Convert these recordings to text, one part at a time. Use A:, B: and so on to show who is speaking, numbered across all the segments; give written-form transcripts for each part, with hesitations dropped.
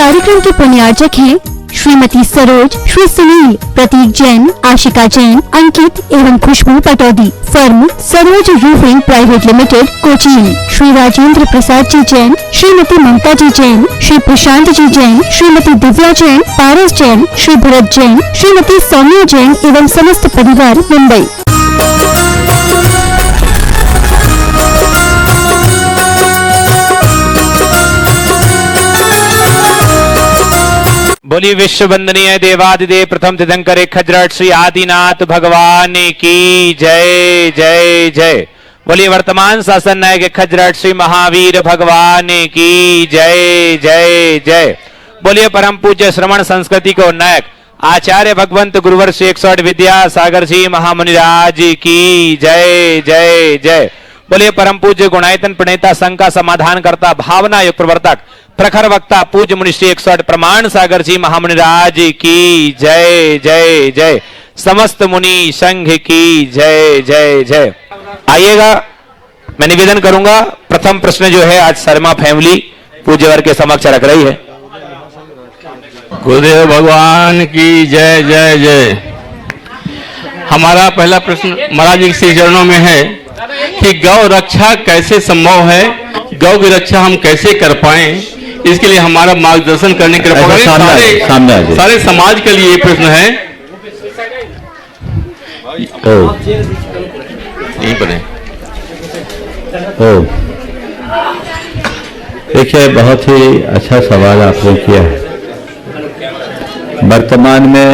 A: कार्यक्रम के पुण्यार्चक हैं श्रीमती सरोज, श्री सुनील, प्रतीक जैन, आशिका जैन, अंकित एवं Khushboo Pataudi. Firm Saroj roofing private limited, Cochin. Shri Rajendra Prasad ji Jain, Shrimati Mamta ji Jain, Shri Prashant ji Jain, Shrimati Divya Jain, Paras Jain, Shri Bharat Jain, Shrimati Saumya Jain एवं समस्त परिवार, मुंबई।
B: बोलिए विश्व वंदनीय देवादिदेव प्रथम तीर्थंकर खजरट श्री आदिनाथ भगवान की जय जय जय। बोलिए वर्तमान शासन नायक खजरट श्री महावीर भगवान की जय जय जय। बोलिए परम पूज्य श्रवण संस्कृति को नायक आचार्य भगवंत गुरुवर श्री 108 विद्या सागर जी महामुनिराज की जय जय जय। बोलिए परम पूज्य गुणायतन प्रणेता संघ का समाधान करता भावना युग प्रवर्तक प्रखर वक्ता पूज्य मुनि श्री 108 प्रमाण सागर जी महामुनिराज की जय जय जय। समस्त मुनि संघ की जय जय जय। आइएगा, मैं निवेदन करूंगा प्रथम प्रश्न जो है आज शर्मा फैमिली पूज्यवर के समक्ष रख रही है।
C: गुरुदेव भगवान की जय जय जय। हमारा पहला प्रश्न महाराज जी के चरणों में है कि गौ रक्षा कैसे संभव है, गौ की रक्षा हम कैसे कर पाए, इसके लिए हमारा मार्गदर्शन करने के लिए सारे समाज के लिए ये प्रश्न है। यहीं पर है।
D: देखिए, बहुत ही अच्छा सवाल आपने किया है। वर्तमान में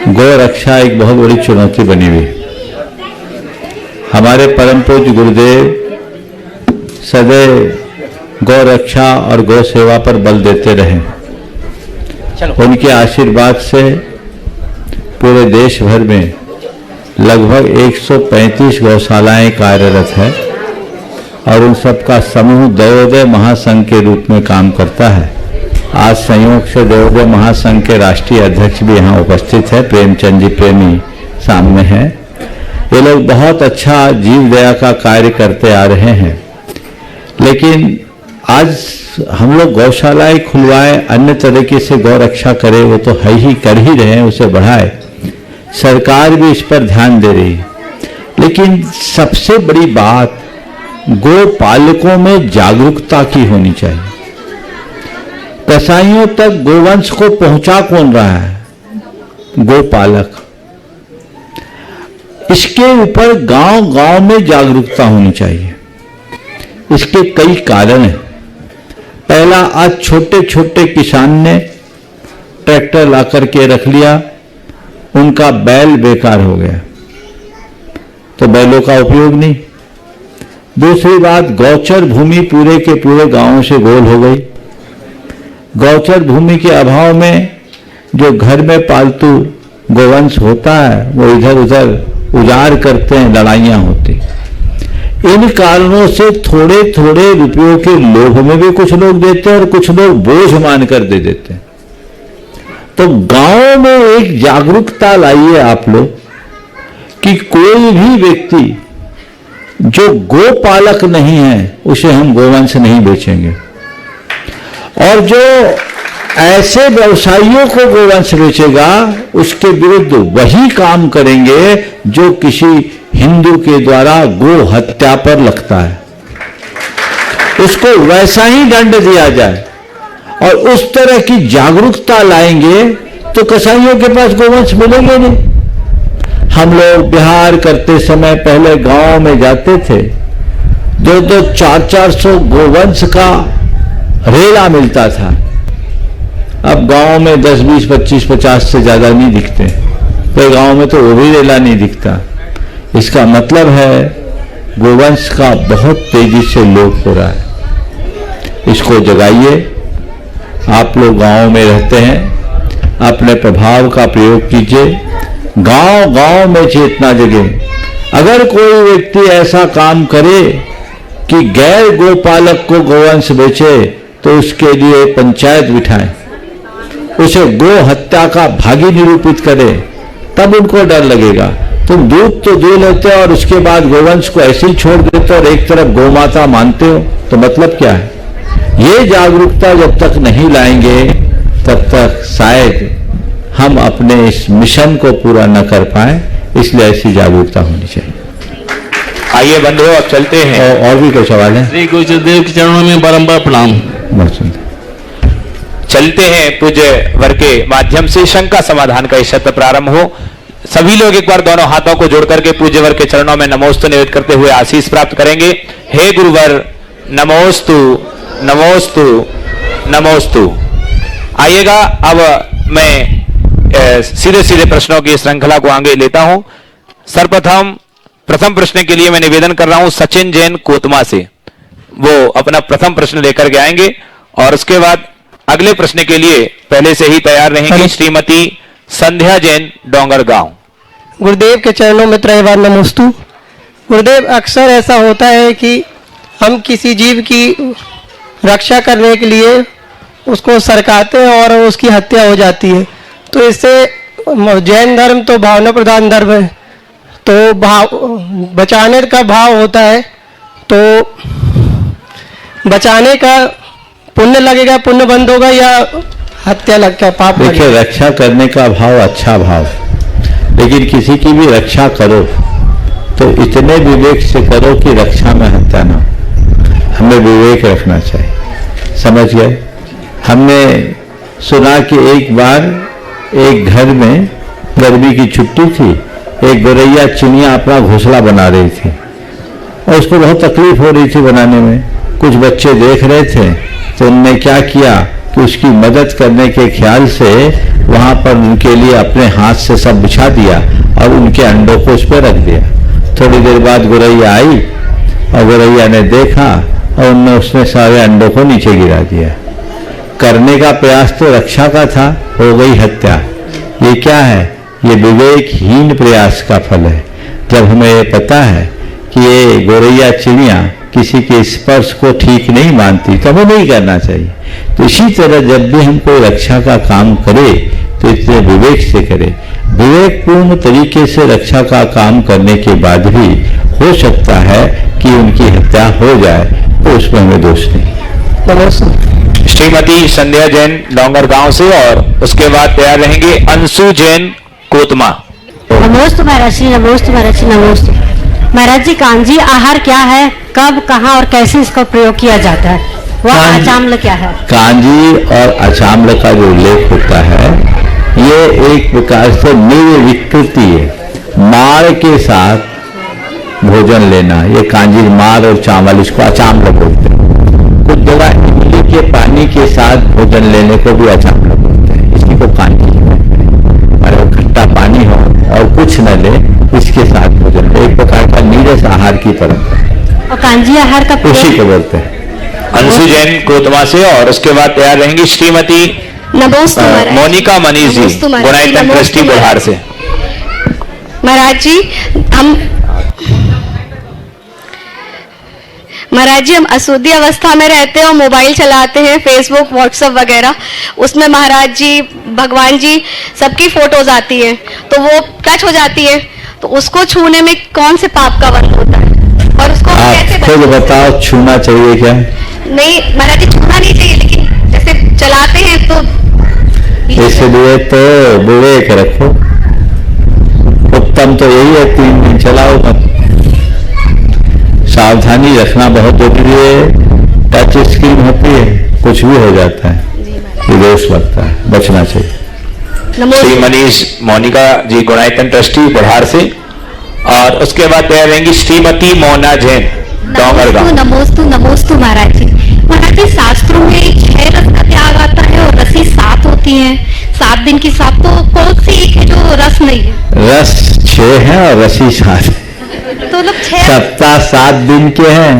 D: गौ रक्षा एक बहुत बड़ी चुनौती बनी हुई। हमारे परम पूज्य गुरुदेव सदैव गौ रक्षा और गौ सेवा पर बल देते रहे। उनके आशीर्वाद से पूरे देश भर में लगभग 135 गौशालाएं कार्यरत है और उन सबका समूह देवोदय महासंघ के रूप में काम करता है। आज संयोग से देवोदय महासंघ के राष्ट्रीय अध्यक्ष भी यहाँ उपस्थित है, प्रेमचंद जी प्रेमी सामने हैं। ये लोग बहुत अच्छा जीव दया का कार्य करते आ रहे हैं। लेकिन आज हम लोग गौशालाएं खुलवाए, अन्य तरीके से गौ रक्षा करें, वो तो है ही, कर ही रहे हैं, उसे बढ़ाए। सरकार भी इस पर ध्यान दे रही है। लेकिन सबसे बड़ी बात गो पालकों में जागरूकता की होनी चाहिए। कसाईयों तक गोवंश को पहुंचा कौन रहा है? गोपालक। इसके ऊपर गांव गांव में जागरूकता होनी चाहिए। इसके कई कारण हैं। पहला, आज छोटे छोटे किसान ने ट्रैक्टर ला करके रख लिया, उनका बैल बेकार हो गया, तो बैलों का उपयोग नहीं। दूसरी बात, गौचर भूमि पूरे के पूरे गांवों से गोल हो गई। गौचर भूमि के अभाव में जो घर में पालतू गोवंश होता है वो इधर उधर उजाड़ करते हैं, लड़ाइयां होती। इन कारणों से थोड़े थोड़े रुपयों के लोभ में भी कुछ लोग देते हैं और कुछ लोग बोझ मानकर दे देते हैं। तो गांव में एक जागरूकता लाइए आप लोग कि कोई भी व्यक्ति जो गोपालक नहीं है उसे हम गोवंश नहीं बेचेंगे, और जो ऐसे व्यवसायियों को गोवंश बेचेगा उसके विरुद्ध वही काम करेंगे जो किसी हिंदू के द्वारा गो हत्या पर लगता है, उसको वैसा ही दंड दिया जाए। और उस तरह की जागरूकता लाएंगे तो कसाईयों के पास गोवंश मिलेंगे नहीं। हम लोग बिहार करते समय पहले गांव में जाते थे, 200-400 गोवंश का रेला मिलता था। अब गांव में 10, 20, 25, 50 से ज्यादा नहीं दिखते। तो गांव में तो वो भी रेला नहीं दिखता। इसका मतलब है गोवंश का बहुत तेजी से लोप हो रहा है। इसको जगाइए। आप लोग गांव में रहते हैं, अपने प्रभाव का प्रयोग कीजिए। गांव गांव में चेतना जगे। अगर कोई व्यक्ति ऐसा काम करे कि गैर गोपालक को गोवंश बेचे तो उसके लिए पंचायत बिठाएं, उसे गो हत्या का भागी निरूपित करे, तब उनको डर लगेगा। तुम दूध तो दे लेते हो और उसके बाद गोवंश को ऐसे ही छोड़ देते हो और एक तरफ गौ माता मानते हो, तो मतलब क्या है? ये जागरूकता जब तक नहीं लाएंगे तब तक शायद हम अपने इस मिशन को पूरा न कर पाए, इसलिए ऐसी जागरूकता होनी चाहिए।
B: आइए बंधुओं, अब चलते हैं।
D: और भी कोई सवाल है?
C: श्री गुरुदेव के चरणों में बारंबार प्रणाम।
D: बहुत सुंदर।
B: चलते हैं पूज्य वर के माध्यम से शंका समाधान का इस सत्र प्रारंभ हो। सभी लोग एक बार दोनों हाथों को जोड़ करके पूज्य वर के चरणों में नमोस्तु निवेदित करते हुए आशीष प्राप्त करेंगे। हे गुरुवर नमोस्तु नमोस्तु नमोस्तु। आइएगा, अब मैं सीधे सीधे प्रश्नों की श्रृंखला को आगे लेता हूं। सर्वप्रथम प्रथम प्रश्न के लिए मैं निवेदन कर रहा हूं सचिन जैन कोतमा से, वो अपना प्रथम प्रश्न लेकर के आएंगे और उसके बाद अगले प्रश्न के लिए पहले से ही तैयार रहेंगी श्रीमती संध्या जैन डोंगरगांव।
E: गुरुदेव के चरणों में त्रयवार नमोस्तु। गुरुदेव, अक्सर ऐसा होता है कि हम किसी जीव की रक्षा करने के लिए उसको सरकाते हैं और उसकी हत्या हो जाती है, तो इससे जैन धर्म तो भावना प्रधान धर्म है, तो बचाने का भाव होता है, तो बचाने का पुण्य लगेगा, पुण्य बंद होगा या हत्या लग क्या पाप?
D: देखिए, रक्षा करने का भाव अच्छा भाव, लेकिन किसी की भी रक्षा करो तो इतने विवेक से करो कि रक्षा में हत्या ना। हमें विवेक रखना चाहिए, समझ गए? हमने सुना कि एक बार एक घर में गर्मी की छुट्टी थी, एक गौरैया चिड़िया अपना घोंसला बना रही थी और उसको बहुत तकलीफ हो रही थी बनाने में। कुछ बच्चे देख रहे थे तो उनने क्या किया कि उसकी मदद करने के ख्याल से वहां पर उनके लिए अपने हाथ से सब बिछा दिया और उनके अंडों को उस पर रख दिया। थोड़ी देर बाद गौरैया आई और गौरैया ने देखा और उसने सारे अंडों को नीचे गिरा दिया। करने का प्रयास तो रक्षा का था, हो गई हत्या। ये क्या है? ये विवेकहीन प्रयास का फल है। जब हमें ये पता है कि ये गौरैया चिड़िया किसी के स्पर्श को ठीक नहीं मानती तो हमें नहीं करना चाहिए। तो इसी तरह जब भी हम कोई रक्षा का काम करे तो इतने विवेक से करे। विवेकपूर्ण तरीके से रक्षा का काम करने के बाद भी हो सकता है कि उनकी हत्या हो जाए, तो उसमें हमें दोष नहीं।
B: श्रीमती संध्या जैन डोंगरगांव से और उसके बाद तैयार रहेंगे अंशु जैन कोतमा।
F: नमोस्तु महाराज जी, नमोस्तु महाराज जी, नमोस्तु महाराज जी। कांजी आहार क्या है, कब, कहाँ और कैसे इसका प्रयोग किया जाता है? वह अचाम्ल क्या है?
D: कांजी और अचाम्ल का जो उल्लेख होता है ये एक प्रकार से निर्विकृति है। मार के साथ भोजन लेना, ये कांजी मार और चावल, इसको अचाम्ल बोलते हैं। कुछ जगह इमली के पानी के साथ भोजन लेने को भी अचाम्ल बोलते हैं। इसी को कांजी कहते हैं। और खट्टा पानी हो और कुछ न ले, इसके साथ भोजन, एक प्रकार का नीरस आहार की परंपरा।
F: और कांजी आहार का
D: उसी को बोलते हैं।
B: अंशु जैन कोतमा से और उसके बाद तैयार रहेंगी श्रीमती
G: नमोस्तु महाराज।
B: मोनिका मनीष जी,
G: नमोस्तु महाराज।
B: गुणायतन ट्रस्टी बिहार से।
G: महाराज जी, हम अशुद्धि अवस्था में रहते हैं और मोबाइल चलाते हैं, फेसबुक, व्हाट्सएप वगैरह। उसमें महाराज जी, भगवान जी सबकी फोटोज आती हैं, तो वो टच हो जाती है, तो उसको छूने में कौन से पाप का वध होता है और उसको कैसे
D: खुद बताओ, छूना चाहिए क्या?
G: नहीं महाराज जी, छूना नहीं चाहिए, लेकिन जैसे चलाते हैं तो
D: इसलिए तो विवेक रखो। उत्तम तो यही है, 3 दिन चलाओ मत। सावधानी रखना बहुत जरूरी है। टच स्क्रीन होती है, कुछ भी हो जाता है, ये दोष लगता है, बचना चाहिए।
B: श्री मनीष मोनिका जी, गुणायतन ट्रस्टी बिहार से और उसके बाद तैयार रहेंगी श्रीमती मोना जैन डोंगरगांव।
F: नमोस्तु नमोस्तु महाराज जी। महाराज जी, शास्त्रों में 6 रस का त्याग आता है और रसी 7 होती है। 7 दिन की 7, तो कौन सी एक है जो रस नहीं है?
D: रस 6 है और रसी 7 है।
F: तो लोग 6
D: सप्ताह 7 दिन के हैं,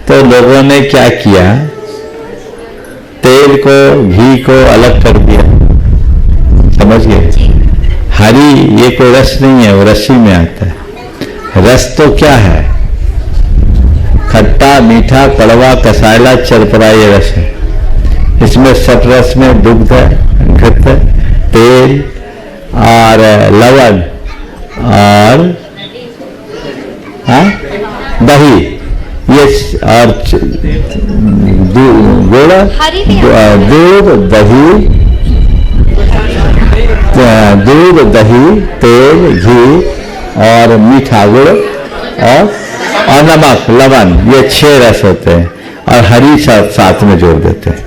D: तो लोगों ने क्या किया, तेल को, घी को अलग कर दिया, समझ गए? हरी ये कोई रस नहीं है, वो रस्सी में आता है। रस तो क्या है? खट्टा, मीठा, कड़वा, कसायला, चरपरा, ये रस है। इसमें सट रस में दुग्ध, घृत, तेल और लवण और दही, ये और गुड़, दूध दही तेल घी और मीठा गुड़ और नमक लवण, ये 6 रस होते हैं और हरी साथ में जोड़ देते हैं।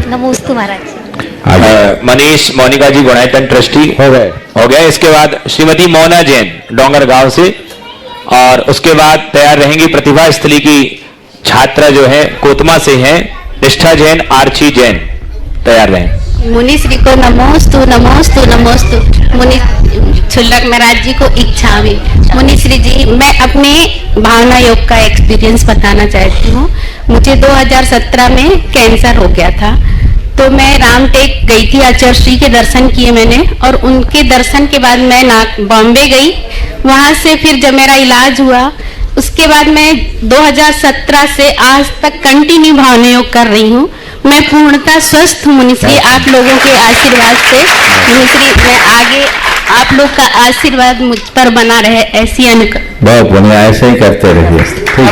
G: नमोस्तु महाराज।
B: मनीष मोनिका जी गुणायतन ट्रस्टी
D: हो गए।
B: इसके बाद श्रीमती मोना जैन डोंगर गांव से, और उसके बाद तैयार रहेंगी प्रतिभा स्थली की छात्रा जो है कोतमा से हैं, निष्ठा जैन, आर्ची जैन, तैयार रहें।
F: मुनि श्री को नमोस्तु नमोस्तु नमोस्तु। मुनि छुल्लक महाराज जी को इच्छा भी। मुनि श्री जी, मैं अपने भावना योग का एक्सपीरियंस बताना चाहती हूँ। मुझे 2017 में कैंसर हो गया था, तो मैं रामटेक गई थी, आचार्य श्री के दर्शन किए मैंने, और उनके दर्शन के बाद मैं बॉम्बे गई। वहां से फिर जब मेरा इलाज हुआ, उसके बाद मैं 2017 से आज तक कंटिन्यू भावना योग कर रही हूँ। मैं पूर्णतः स्वस्थ हूँ मुनिश्री, आप लोगों के आशीर्वाद से। मुनिश्री, मैं आगे आप लोग का आशीर्वाद मुझ पर बना रहे, ऐसी
D: बहुत बढ़िया, ऐसे ही करते रहिए। ठीक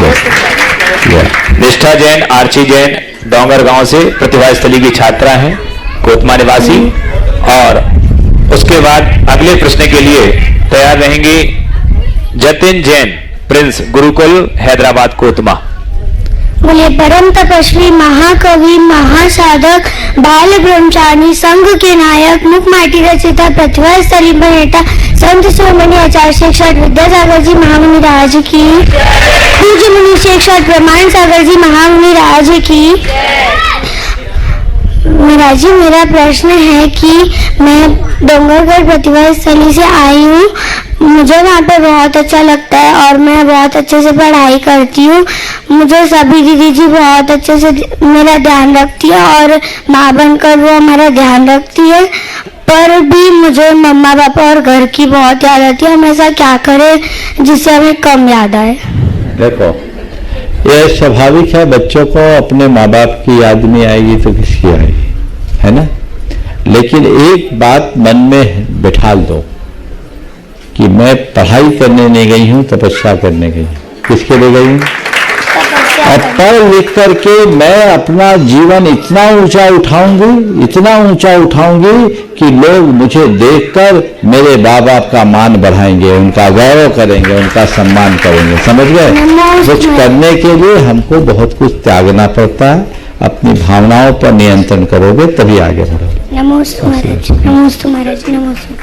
D: है।
B: निष्ठा जैन, आर्ची जैन डोंगर गांव से प्रतिभा स्थली की छात्रा हैं, कोतमा निवासी। और उसके बाद अगले प्रश्न के लिए तैयार रहेंगे जतिन जैन, प्रिंस, गुरुकुल, हैदराबाद, कोतमा।
H: बोले परम तपस्वी, महाकवि, महासाधक, बाल ब्रह्मचारी, संघ के नायक, मुखमाटी रचिता, प्रतिभा स्थली नेता, संत शिरोमणि आचार्य शिक्षक विद्यासागर जी महामुनि राज की, पूज्य मुनि शिक्षक प्रमाण सागर जी महामुनि राज की। महाराज जी, मेरा प्रश्न है कि मैं डोंगरगढ़ प्रतिभा स्थली से आई हूँ। मुझे वहाँ पे बहुत अच्छा लगता है और मैं बहुत अच्छे से पढ़ाई करती हूँ। मुझे सभी दीदी जी बहुत अच्छे से मेरा ध्यान रखती है और माँ बनकर वो हमारा ध्यान रखती है, पर भी मुझे मम्मा पापा और घर की बहुत याद आती है। हम ऐसा क्या करें जिससे हमें कम याद आए?
D: देखो, ये स्वाभाविक है, बच्चों को अपने माँ बाप की याद नहीं आएगी तो किसकी आएगी, है ना। लेकिन एक बात मन में बिठा दो कि मैं पढ़ाई करने नहीं गई हूँ, तपस्या करने गई हूँ। किसके लिए गई हूँ? और पढ़ लिख करके मैं अपना जीवन इतना ऊंचा उठाऊंगी कि लोग मुझे देखकर मेरे माँ बाप का मान बढ़ाएंगे, उनका गौरव करेंगे, उनका सम्मान करेंगे। समझ गए? कुछ करने के लिए हमको बहुत कुछ त्यागना पड़ता है। अपनी भावनाओं पर नियंत्रण करोगे तभी आगे बढ़ोगे।
H: नमोस्तु महाराज, नमोस्तु महाराज, नमोस्तु।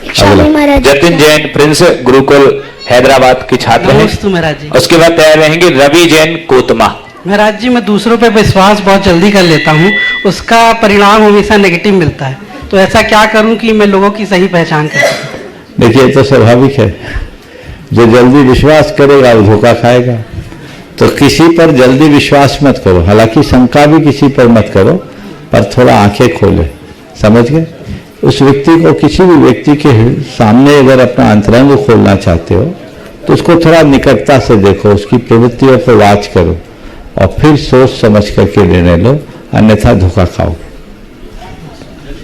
B: जतिन जैन, प्रिंस, गुरुकुल, हैदराबाद की छात्र हैं।
E: महाराज जी।
B: उसके बाद तैयार रहेंगे रवि जैन, कोतमा।
E: महाराज जी, मैं दूसरों पे विश्वास बहुत जल्दी कर लेता हूँ, उसका परिणाम हमेशा नेगेटिव मिलता है, तो ऐसा क्या करूँ कि मैं लोगों की सही पहचान कर सकूं?
D: देखिए, तो स्वाभाविक है, जो जल्दी विश्वास करेगा वो धोखा खाएगा। तो किसी पर जल्दी विश्वास मत करो, हालांकि शंका भी किसी पर मत करो, पर थोड़ा आंखें खोले। समझ गए? उस व्यक्ति को, किसी भी व्यक्ति के सामने अगर अपना अंतरंग खोलना चाहते हो तो उसको थोड़ा निकटता से देखो, उसकी प्रवृत्तियों पर वाच करो और फिर सोच समझ करके निर्णय लो, अन्यथा धोखा खाओ।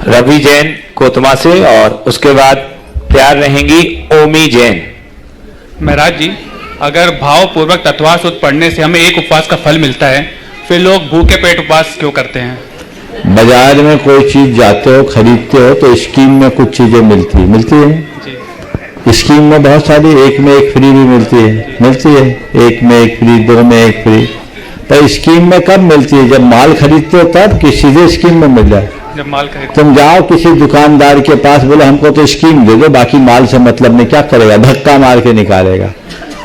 B: रवि जैन, कोतमा से। और उसके बाद तैयार रहेंगी ओमी जैन।
I: महाराज जी, अगर भावपूर्वक तत्वार सूत्र पढ़ने से हमें एक उपवास का फल मिलता है, फिर लोग भूखे पेट उपवास क्यों करते हैं?
D: बाजार में कोई चीज जाते हो, खरीदते हो, तो स्कीम में कुछ चीजें मिलती है। स्कीम में बहुत सारी, एक में एक फ्री भी मिलती है, एक में एक फ्री, दो में एक फ्री। पर स्कीम में कब मिलती है? जब माल खरीदते हो तब, कि सीधे स्कीम में मिल जाए?
I: जब माल खरीद।
D: तुम जाओ किसी दुकानदार के पास, बोले हमको तो स्कीम दे दो, बाकी माल से मतलब नहीं, क्या करेगा? धक्का मार के निकालेगा।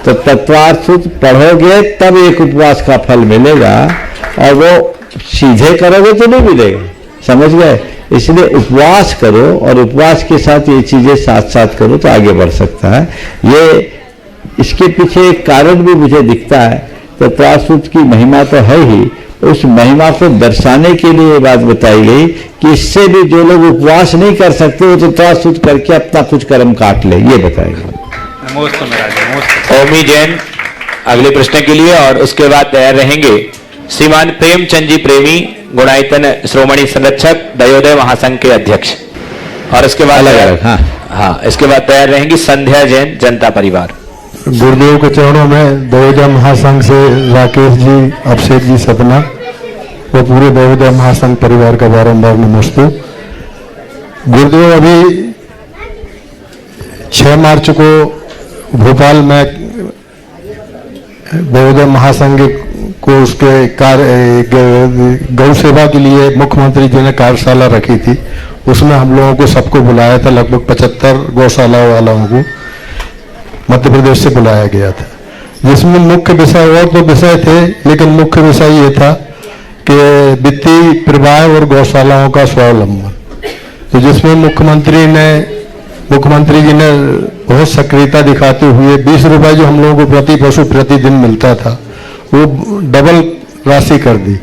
D: तो तत्वार्थ सूत्र पढ़ोगे तब एक उपवास का फल मिलेगा, और वो सीधे करोगे तो नहीं मिलेगा। समझ गए? इसलिए उपवास करो, और उपवास के साथ ये चीजें साथ साथ करो तो आगे बढ़ सकता है। ये इसके पीछे एक कारण भी मुझे दिखता है। तत्वार्थ सूत्र की महिमा तो है ही, उस महिमा को दर्शाने के लिए ये बात बताई गई कि इससे भी जो लोग उपवास नहीं कर सकते वो तत्वार्थ सूत्र करके अपना कुछ कर्म काट ले, ये बताएगा।
I: नमोस्तु महाराज।
B: ओमी जैन अगले प्रश्न के लिए। और उसके बाद तैयार रहेंगे श्रीमान प्रेमचंद जी प्रेमी, गुणायतन श्रोमणी संरक्षक, दयोदय महासंघ के अध्यक्ष। और इसके बाद
D: अलग अलग, हाँ,
B: इसके बाद तैयार रहेंगी संध्या जैन, जनता परिवार।
J: गुरुदेव के चरणों में देवोदय महासंघ से राकेश जी, अभिषेक जी, सपना वो पूरे देवोदय महासंघ परिवार का बारंबार नमस्ते। गुरुदेव अभी 6 मार्च को भोपाल में देवोदय महासंघ को उसके कार्य गौ सेवा के लिए मुख्यमंत्री जी ने कार्यशाला रखी थी। उसमें हम लोगों को सबको बुलाया था, लगभग 75 गौशाला वालों को मध्य प्रदेश से बुलाया गया था, जिसमें मुख्य विषय और तो विषय थे, लेकिन मुख्य विषय ये था कि वित्तीय प्रवाह और गौशालाओं का स्वावलंबन। तो जिसमें मुख्यमंत्री जी ने बहुत सक्रियता दिखाते हुए 20 रुपए जो हम लोगों को प्रति पशु प्रतिदिन मिलता था वो डबल राशि कर दी।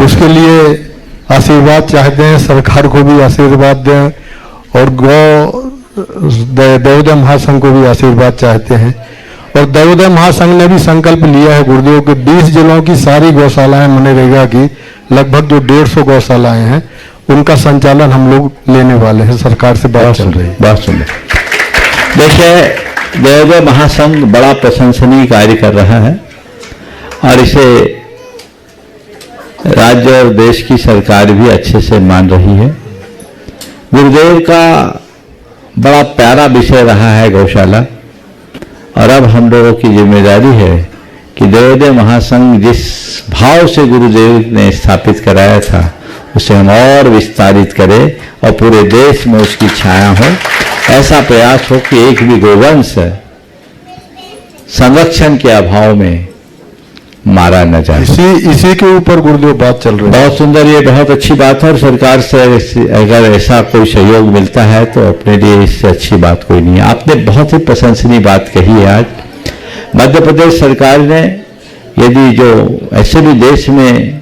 J: उसके लिए आशीर्वाद चाहते हैं, सरकार को भी आशीर्वाद दें और देवोदय महासंघ को भी आशीर्वाद चाहते हैं। और देवोदय महासंघ ने भी संकल्प लिया है गुरुदेव के 20 जिलों की सारी गौशालाएं मनरेगा की लगभग जो 150 गौशालाएं हैं उनका संचालन हम लोग लेने वाले हैं। सरकार से बात चल रही है।
D: बात सुन देखिए, देवोदय महासंघ बड़ा प्रशंसनीय कार्य कर रहा है और इसे राज्य और देश की सरकार भी अच्छे से मान रही है। गुरुदेव का बड़ा प्यारा विषय रहा है गौशाला, और अब हम लोगों की जिम्मेदारी है कि देवोदय महासंघ जिस भाव से गुरुदेव ने स्थापित कराया था उसे हम और विस्तारित करें और पूरे देश में उसकी छाया हो। ऐसा प्रयास हो कि एक भी गोवंश संरक्षण के अभाव में मारा न जाए।
J: इसी के ऊपर गुरुदेव बात चल रही है।
D: बहुत सुंदर, ये बहुत अच्छी बात है और सरकार से अगर ऐसा कोई सहयोग मिलता है तो अपने लिए इससे अच्छी बात कोई नहीं है। आपने बहुत ही प्रशंसनीय बात कही है। आज मध्य प्रदेश सरकार ने, यदि जो ऐसे भी देश में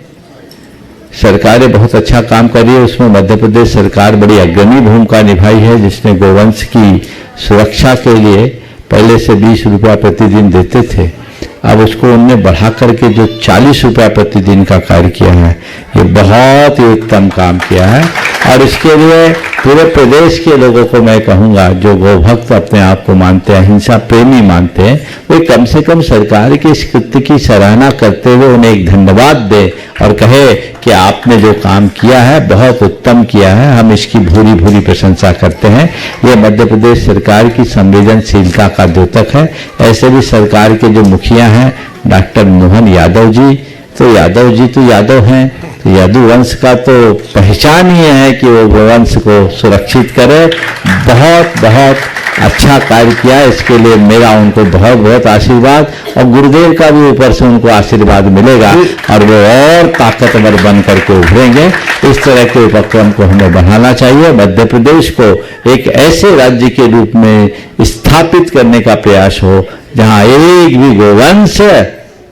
D: सरकारें बहुत अच्छा काम कर रही है, उसमें मध्य प्रदेश सरकार बड़ी अग्रणी भूमिका निभाई है, जिसने गोवंश की सुरक्षा के लिए पहले से 20 रुपया प्रतिदिन देते थे, अब उसको उनने बढ़ा करके जो 40 रुपया प्रतिदिन का कार्य किया है, ये बहुत ही उत्तम काम किया है। और इसके लिए पूरे प्रदेश के लोगों को मैं कहूँगा, जो गोभक्त अपने आप को मानते हैं, हिंसा प्रेमी मानते हैं, वे कम से कम सरकार के इस कृत्य की सराहना करते हुए उन्हें एक धन्यवाद दे और कहे कि आपने जो काम किया है बहुत उत्तम किया है, हम इसकी भूरी भूरी प्रशंसा करते हैं। ये मध्य प्रदेश सरकार की संवेदनशीलता का द्योतक है। ऐसे भी सरकार के जो मुखिया हैं डॉक्टर मोहन यादव जी, तो यादव जी तो यादव हैं, तो यदुवंश का तो पहचान ही है कि वो गोवंश को सुरक्षित करे। बहुत बहुत अच्छा कार्य किया, इसके लिए मेरा उनको बहुत बहुत आशीर्वाद, और गुरुदेव का भी ऊपर से उनको आशीर्वाद मिलेगा और वो और ताकतवर बन करके उभरेंगे। इस तरह के उपक्रम को हमें बढ़ाना चाहिए। मध्य प्रदेश को एक ऐसे राज्य के रूप में स्थापित करने का प्रयास हो जहां एक भी गोवंश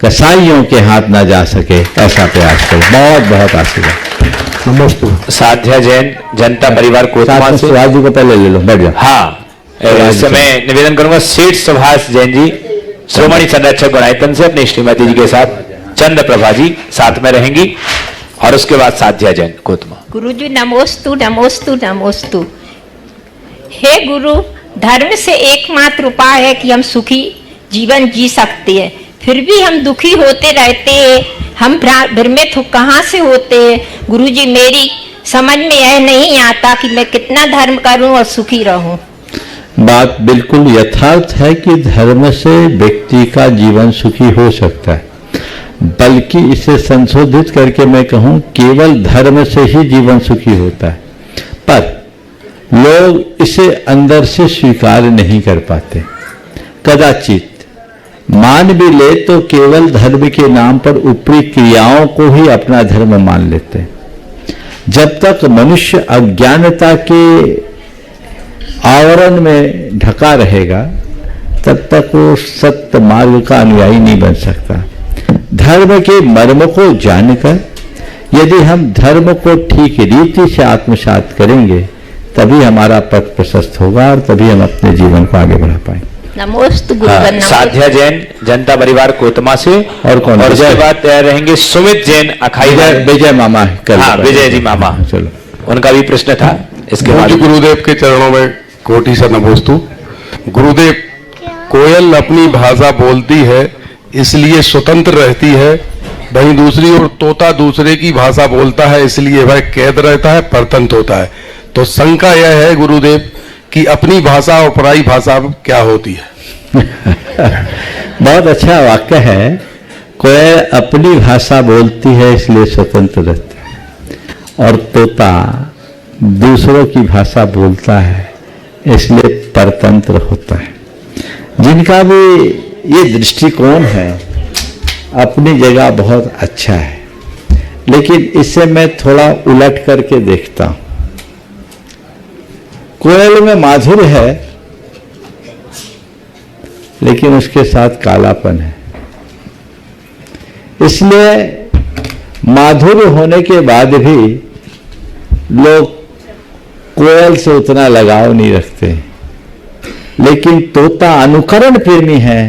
D: कसाईयों के हाथ ना जा सके, ऐसा प्रयास करें। बहुत बहुत आशीर्वाद।
J: नमस्ते।
B: साध्या जैन, जनता परिवार कोतमा से।
D: सुभाष जी को पहले ले लो, बैठ जाओ।
B: हाँ, इस समय निवेदन करूंगा सेठ सुभाष जैन जी श्रोमणी संरक्षक गुणायतन से अपनी श्रीमती जी के साथ चंद्र प्रभा जी साथ में रहेंगी, और उसके बाद साध्या जैन कोतमा।
K: गुरु जी नमोस्तु नमोस्तु नमोस्तु। हे गुरु, धर्म से एकमात्र उपाय है कि हम सुखी जीवन जी सकते हैं, फिर भी हम दुखी होते रहते हैं। हम भ्रमित कहाँ से होते हैं गुरु जी? मेरी समझ में यह नहीं आता कि मैं कितना धर्म करूं और सुखी रहूं।
D: बात बिल्कुल यथार्थ है कि धर्म से व्यक्ति का जीवन सुखी हो सकता है, बल्कि इसे संशोधित करके मैं कहूं केवल धर्म से ही जीवन सुखी होता है, पर लोग इसे अंदर से स्वीकार नहीं कर पाते। कदाचित मान भी ले तो केवल धर्म के नाम पर ऊपरी क्रियाओं को ही अपना धर्म मान लेते हैं। जब तक मनुष्य अज्ञानता के आवरण में ढका रहेगा तब तक वो सत्य मार्ग का अनुयायी नहीं बन सकता। धर्म के मर्म को जानकर यदि हम धर्म को ठीक रीति से आत्मसात करेंगे तभी हमारा पथ प्रशस्त होगा और तभी हम अपने जीवन को आगे बढ़ा पाएंगे।
K: नमोस्तु गुरु।
B: साध्या जैन जनता परिवार कोतमा से,
D: और कौन?
B: और उसके बाद तैयार रहेंगे सुमित जैन अखाई।
D: विजय मामा।
B: हाँ, विजय जी मामा,
D: चलो,
B: उनका भी प्रश्न था। इसके बाद
J: गुरुदेव के चरणों में कोटि से नमोस्तु। गुरुदेव कोयल अपनी भाषा बोलती है इसलिए स्वतंत्र रहती है, वहीं दूसरी ओर तोता दूसरे की भाषा बोलता है इसलिए वह कैद रहता है, परतंत्र होता है। तो शंका यह है गुरुदेव कि अपनी भाषा और पराई भाषा क्या होती है?
D: बहुत अच्छा वाक्य है। कोयल अपनी भाषा बोलती है इसलिए स्वतंत्र रहती है, और तोता दूसरों की भाषा बोलता है इसलिए परतंत्र होता है। जिनका भी ये दृष्टिकोण है अपनी जगह बहुत अच्छा है, लेकिन इसे मैं थोड़ा उलट करके देखता हूं। कोयल में माधुर्य है लेकिन उसके साथ कालापन है, इसलिए माधुर्य होने के बाद भी लोग कोयल से उतना लगाव नहीं रखते। लेकिन तोता अनुकरण प्रेमी है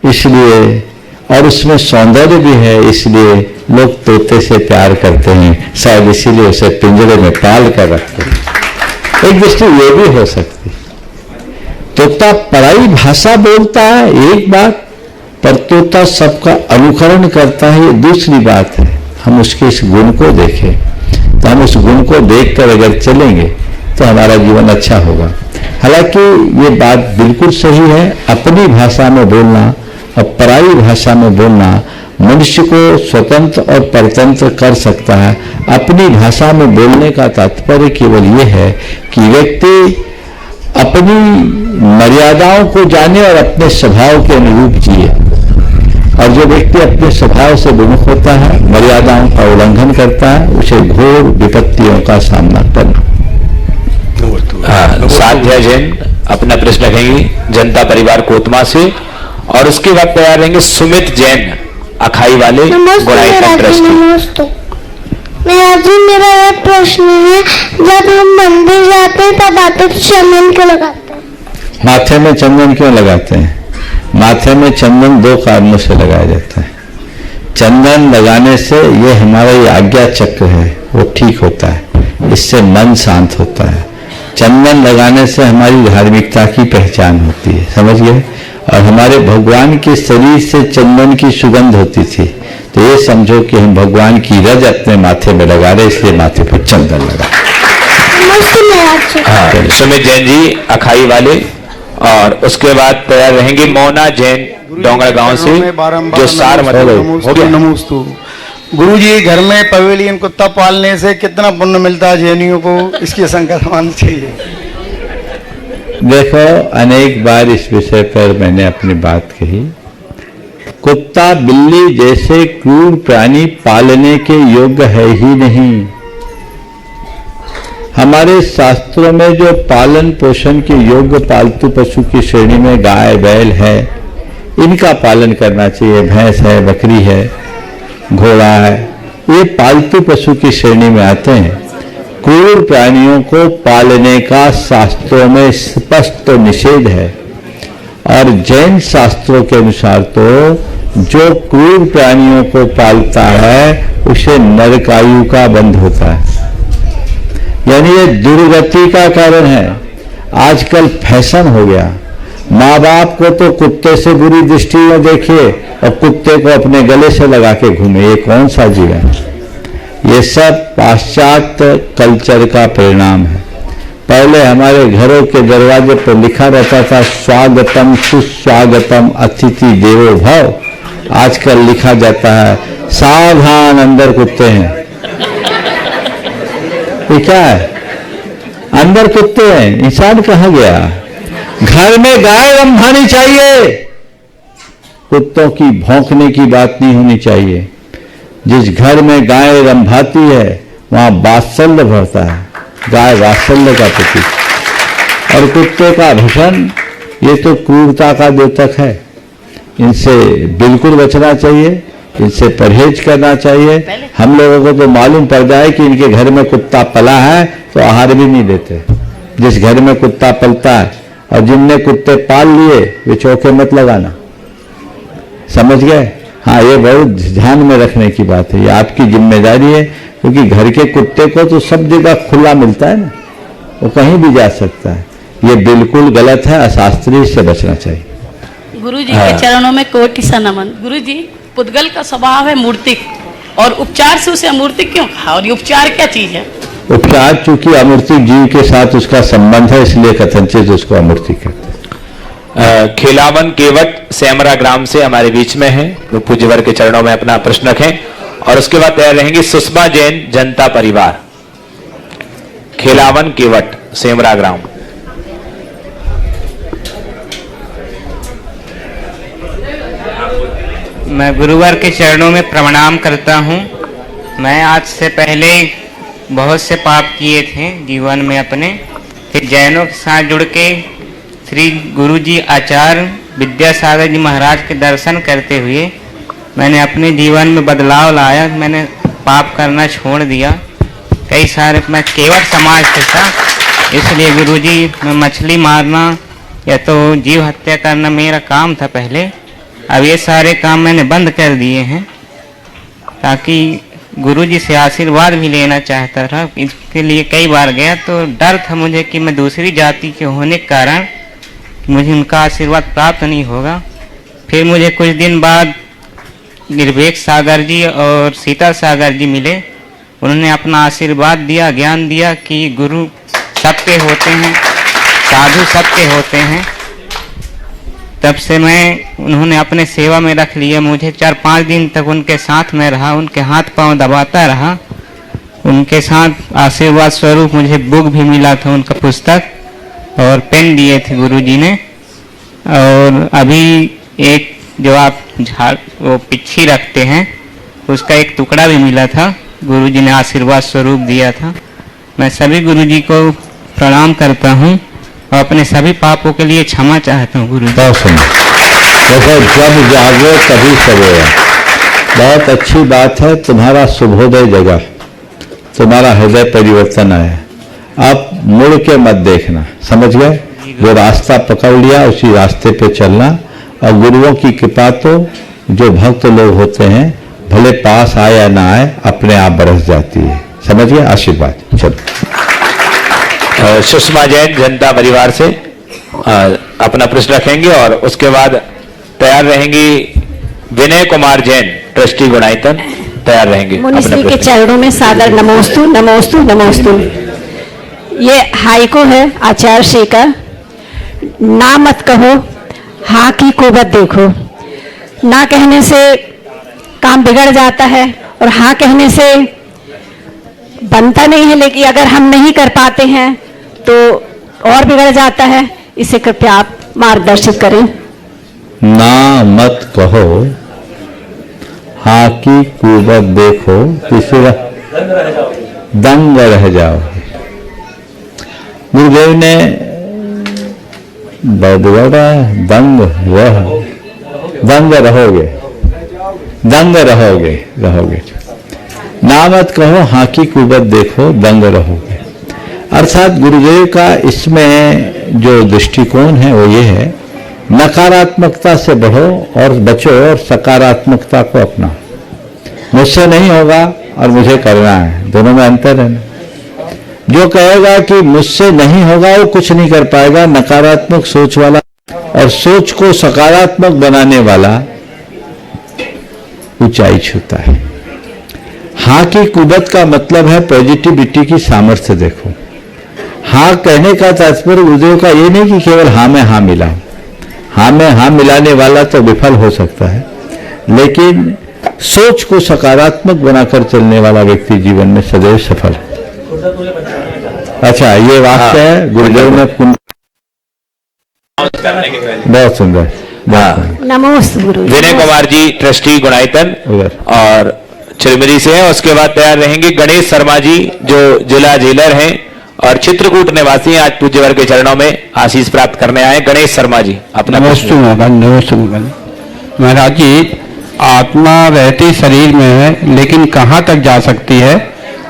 D: इसलिए, और उसमें सौंदर्य भी है इसलिए लोग तोते से प्यार करते हैं, शायद इसीलिए उसे पिंजरे में पाल कर रखते हैं। एक दृष्टि ये भी हो सकती। तोता पराई भाषा बोलता है एक बात, पर तोता सबका अनुकरण करता है ये दूसरी बात है। हम उसके इस गुण को देखें तो हम उस गुण को देखकर अगर चलेंगे तो हमारा जीवन अच्छा होगा। हालांकि ये बात बिल्कुल सही है, अपनी भाषा में बोलना और पराई भाषा में बोलना मनुष्य को स्वतंत्र और परतंत्र कर सकता है। अपनी भाषा में बोलने का तात्पर्य केवल ये है कि व्यक्ति अपनी मर्यादाओं को जाने और अपने स्वभाव के अनुरूप जिए, और जो व्यक्ति अपने स्वभाव से विमुख होता है, मर्यादाओं का उल्लंघन करता है, उसे घोर विपत्तियों का सामना करना।
B: साध्या जैन अपना प्रश्न रखेंगी जनता परिवार कोतमा से, और उसके बाद तैयार रहेंगे सुमित जैन अखाई वाले गोराई ट्रस्ट।
H: मेरा एक प्रश्न है, जब हम मंदिर जाते हैं तब आते तो चंदन क्यों लगाते हैं?
D: माथे में चंदन क्यों लगाते हैं? माथे में चंदन दो कारणों से लगाया जाता है। चंदन लगाने से ये हमारा ये आज्ञा चक्र है वो ठीक होता है, इससे मन शांत होता है। चंदन लगाने से हमारी धार्मिकता की पहचान होती है, समझ गए? और हमारे भगवान के शरीर से चंदन की सुगंध होती थी, तो ये समझो कि हम भगवान की रज अपने माथे में लगा रहे, इसलिए माथे पर चंदन लगा।
B: सुमित जैन जी अखाई वाले, और उसके बाद तैयार रहेंगे मोना जैन डोंगरा गांव से, जो सार
L: नमोस्तु। गुरु जी, घर में पवेलियन कुत्ता पालने से कितना पुण्य मिलता है जैनियों को, इसकी शंका माननी चाहिए?
D: देखो, अनेक बार इस विषय पर मैंने अपनी बात कही। कुत्ता बिल्ली जैसे क्रूर प्राणी पालने के योग्य है ही नहीं। हमारे शास्त्रों में जो पालन पोषण के योग्य पालतू पशु की श्रेणी में गाय बैल है, इनका पालन करना चाहिए। भैंस है, बकरी है, घोड़ा है, ये पालतू पशु की श्रेणी में आते हैं। क्रूर प्राणियों को पालने का शास्त्रों में स्पष्ट निषेध है, और जैन शास्त्रों के अनुसार तो जो क्रूर प्राणियों को पालता है उसे नरकायु का बंध होता है, यानी ये दुर्गति का कारण है। आजकल फैशन हो गया, माँ बाप को तो कुत्ते से बुरी दृष्टि में देखे और कुत्ते को अपने गले से लगा के घूमे, ये कौन सा जीवन? ये सब पाश्चात्य कल्चर का परिणाम है। पहले हमारे घरों के दरवाजे पर लिखा रहता था स्वागतम सुस्वागतम अतिथि देवो भव, आजकल लिखा जाता है सावधान अंदर कुत्ते हैं। ये क्या है? अंदर कुत्ते हैं, इंसान कहाँ गया? घर में गाय रंभानी चाहिए, कुत्तों की भौंकने की बात नहीं होनी चाहिए। जिस घर में गाय रंभाती है वहां वात्सल्य बढ़ता है, गाय वात्सल्य का प्रतीक। और कुत्ते का भक्षण ये तो क्रूरता का द्योतक है, इनसे बिल्कुल बचना चाहिए, इनसे परहेज करना चाहिए। हम लोगों को तो मालूम पड़ जाए कि इनके घर में कुत्ता पला है तो आहार भी नहीं देते। जिस घर में कुत्ता पलता है और जिनने कुत्ते पाल लिए वे चौके मत लगाना, समझ गए? हाँ, ये बहुत ध्यान में रखने की बात है, ये आपकी जिम्मेदारी है, क्योंकि घर के कुत्ते को तो सब जगह खुला मिलता है ना, वो कहीं भी जा सकता है। ये बिल्कुल गलत है, अशास्त्रीय से बचना चाहिए।
M: गुरु जी के चरणों में कोटि सा नमन। गुरु जी, पुद्गल का स्वभाव है मूर्तिक, और उपचार से उसे अमूर्तिक क्यों कहा, और ये उपचार क्या चीज है?
D: उपचार चूंकि अमूर्तिक जीव के साथ उसका संबंध है, इसलिए कथनचित उसको अमूर्तिक कहते हैं।
B: खिलावन केवट सेमरा ग्राम से हमारे बीच में है, वो पूज्यवर के चरणों में अपना प्रश्न रखें। और उसके बाद तैयार रहेंगी सुषमा जैन, जनता परिवार। खिलावन केवट सेमरा ग्राम।
N: मैं गुरुवर के चरणों में प्रणाम करता हूँ। मैं आज से पहले बहुत से पाप किए थे जीवन में अपने, फिर जैनों के साथ जुड़ के श्री गुरु जी आचार्य विद्यासागर जी महाराज के दर्शन करते हुए मैंने अपने जीवन में बदलाव लाया। मैंने पाप करना छोड़ दिया। कई सारे, मैं केवट समाज से था, इसलिए गुरु जी मैं मछली मारना या तो जीव हत्या करना मेरा काम था पहले। अब ये सारे काम मैंने बंद कर दिए हैं, ताकि गुरुजी से आशीर्वाद भी लेना चाहता था। इसके लिए कई बार गया तो डर था मुझे कि मैं दूसरी जाति के होने के कारण मुझे उनका आशीर्वाद प्राप्त नहीं होगा। फिर मुझे कुछ दिन बाद निर्भेक सागर जी और सीता सागर जी मिले। उन्होंने अपना आशीर्वाद दिया, ज्ञान दिया कि गुरु सबके होते हैं, साधु सबके होते हैं। तब से उन्होंने अपने सेवा में रख लिया। मुझे 4-5 दिन तक उनके साथ में रहा, उनके हाथ पांव दबाता रहा। उनके साथ आशीर्वाद स्वरूप मुझे बुक भी मिला था, उनका पुस्तक और पेन दिए थे गुरुजी ने। और अभी एक जो आप वो पिच्छी रखते हैं उसका एक टुकड़ा भी मिला था, गुरुजी ने आशीर्वाद स्वरूप दिया था। मैं सभी गुरुजी को प्रणाम करता हूँ और अपने सभी पापों के लिए क्षमा चाहता हूँ। गुरु
D: देखो, जब जागो तभी सवेरा। बहुत अच्छी बात है, तुम्हारा शुभोदय जगा, तुम्हारा हृदय परिवर्तन आया। आप मुड़ के मत देखना, समझ गए? जो रास्ता पकड़ लिया उसी रास्ते पे चलना। और गुरुओं की कृपा तो जो भक्त लोग होते हैं, भले पास आए या ना आए, अपने आप बरस जाती है। समझ गए? आशीर्वाद। चलो,
B: सुषमा जैन जनता परिवार से अपना प्रश्न रखेंगे और उसके बाद तैयार रहेंगी विनय कुमार जैन, ट्रस्टी गुणायतन, तैयार रहेंगे।
O: मुनिश्री के चरणों में सादर नमोस्तु नमोस्तु नमोस्तु। ये हाइको है आचार्य श्री का। ना मत कहो, हाँ की कुबत देखो। ना कहने से काम बिगड़ जाता है और हाँ कहने से बनता नहीं है, लेकिन अगर हम नहीं कर पाते हैं तो और बिगड़ जाता है। इसे कृपया आप मार्गदर्शित करें।
D: ना मत कहो, हाँ की कुबत देखो, तीसरा दंग रह जाओ। गुरुदेव ने बदला दंग रहोगे, दंग रहोगे। ना मत कहो, हाँ की कुबत देखो, दंग रहोगे। अर्थात गुरुदेव का इसमें जो दृष्टिकोण है वो ये है, नकारात्मकता से बढ़ो और बचो और सकारात्मकता को अपनाओ। मुझसे नहीं होगा और मुझे करना है, दोनों में अंतर है ना। जो कहेगा कि मुझसे नहीं होगा वो कुछ नहीं कर पाएगा। नकारात्मक सोच वाला और सोच को सकारात्मक बनाने वाला ऊंचाई छूता है। हाँ की कुबत का मतलब है पॉजिटिविटी की सामर्थ्य देखो। हाँ कहने का तात्पर्य गुरुदेव का ये नहीं कि केवल हाँ में हाँ मिला। हाँ में हाँ मिलाने वाला तो विफल हो सकता है, लेकिन सोच को सकारात्मक बनाकर चलने वाला व्यक्ति जीवन में सदैव सफल। अच्छा, ये वाक्य है गुरुदेव ने बहुत सुंदर।
O: नमोस्तु गुरु।
B: विनय कुमार जी ट्रस्टी गुणायतन और चिरमिरी से हैं। उसके बाद तैयार रहेंगे गणेश शर्मा जी जो जिला जेलर हैं और चित्रकूट निवासी हैं। आज पूज्यवर के चरणों में आशीष प्राप्त करने आए। गणेश शर्मा जी अपना।
P: नमस्ते महाराज जी, आत्मा रहती शरीर में है लेकिन कहाँ तक जा सकती है?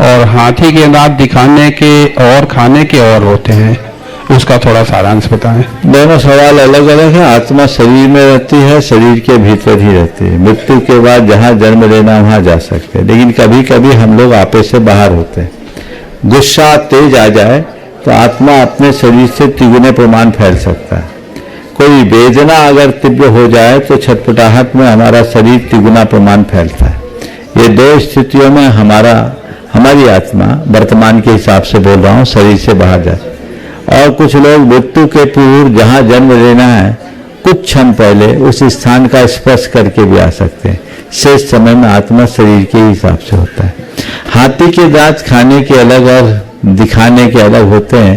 P: और हाथी के दांत दिखाने के और खाने के और होते हैं, उसका थोड़ा सारांश बताएं।
D: दोनों सवाल अलग अलग है। आत्मा शरीर में रहती है, शरीर के भीतर ही रहती है। मृत्यु के बाद जहाँ जन्म लेना वहाँ जा सकते हैं, लेकिन कभी कभी हम लोग आपे से बाहर होते हैं। गुस्सा तेज आ जाए तो आत्मा अपने शरीर से तिगुने प्रमाण फैल सकता है। कोई वेदना अगर तीव्र हो जाए तो छटपटाहट में हमारा शरीर तिगुना प्रमाण फैलता है। ये दो स्थितियों में हमारी आत्मा वर्तमान के हिसाब से बोल रहा हूँ शरीर से बाहर जाए, और कुछ लोग मृत्यु के पूर्व जहाँ जन्म लेना है कुछ क्षण पहले उस स्थान का स्पर्श करके भी आ सकते हैं। शेष समय में आत्मा शरीर के हिसाब से होता है। हाथी के दांत खाने के अलग और दिखाने के अलग होते हैं।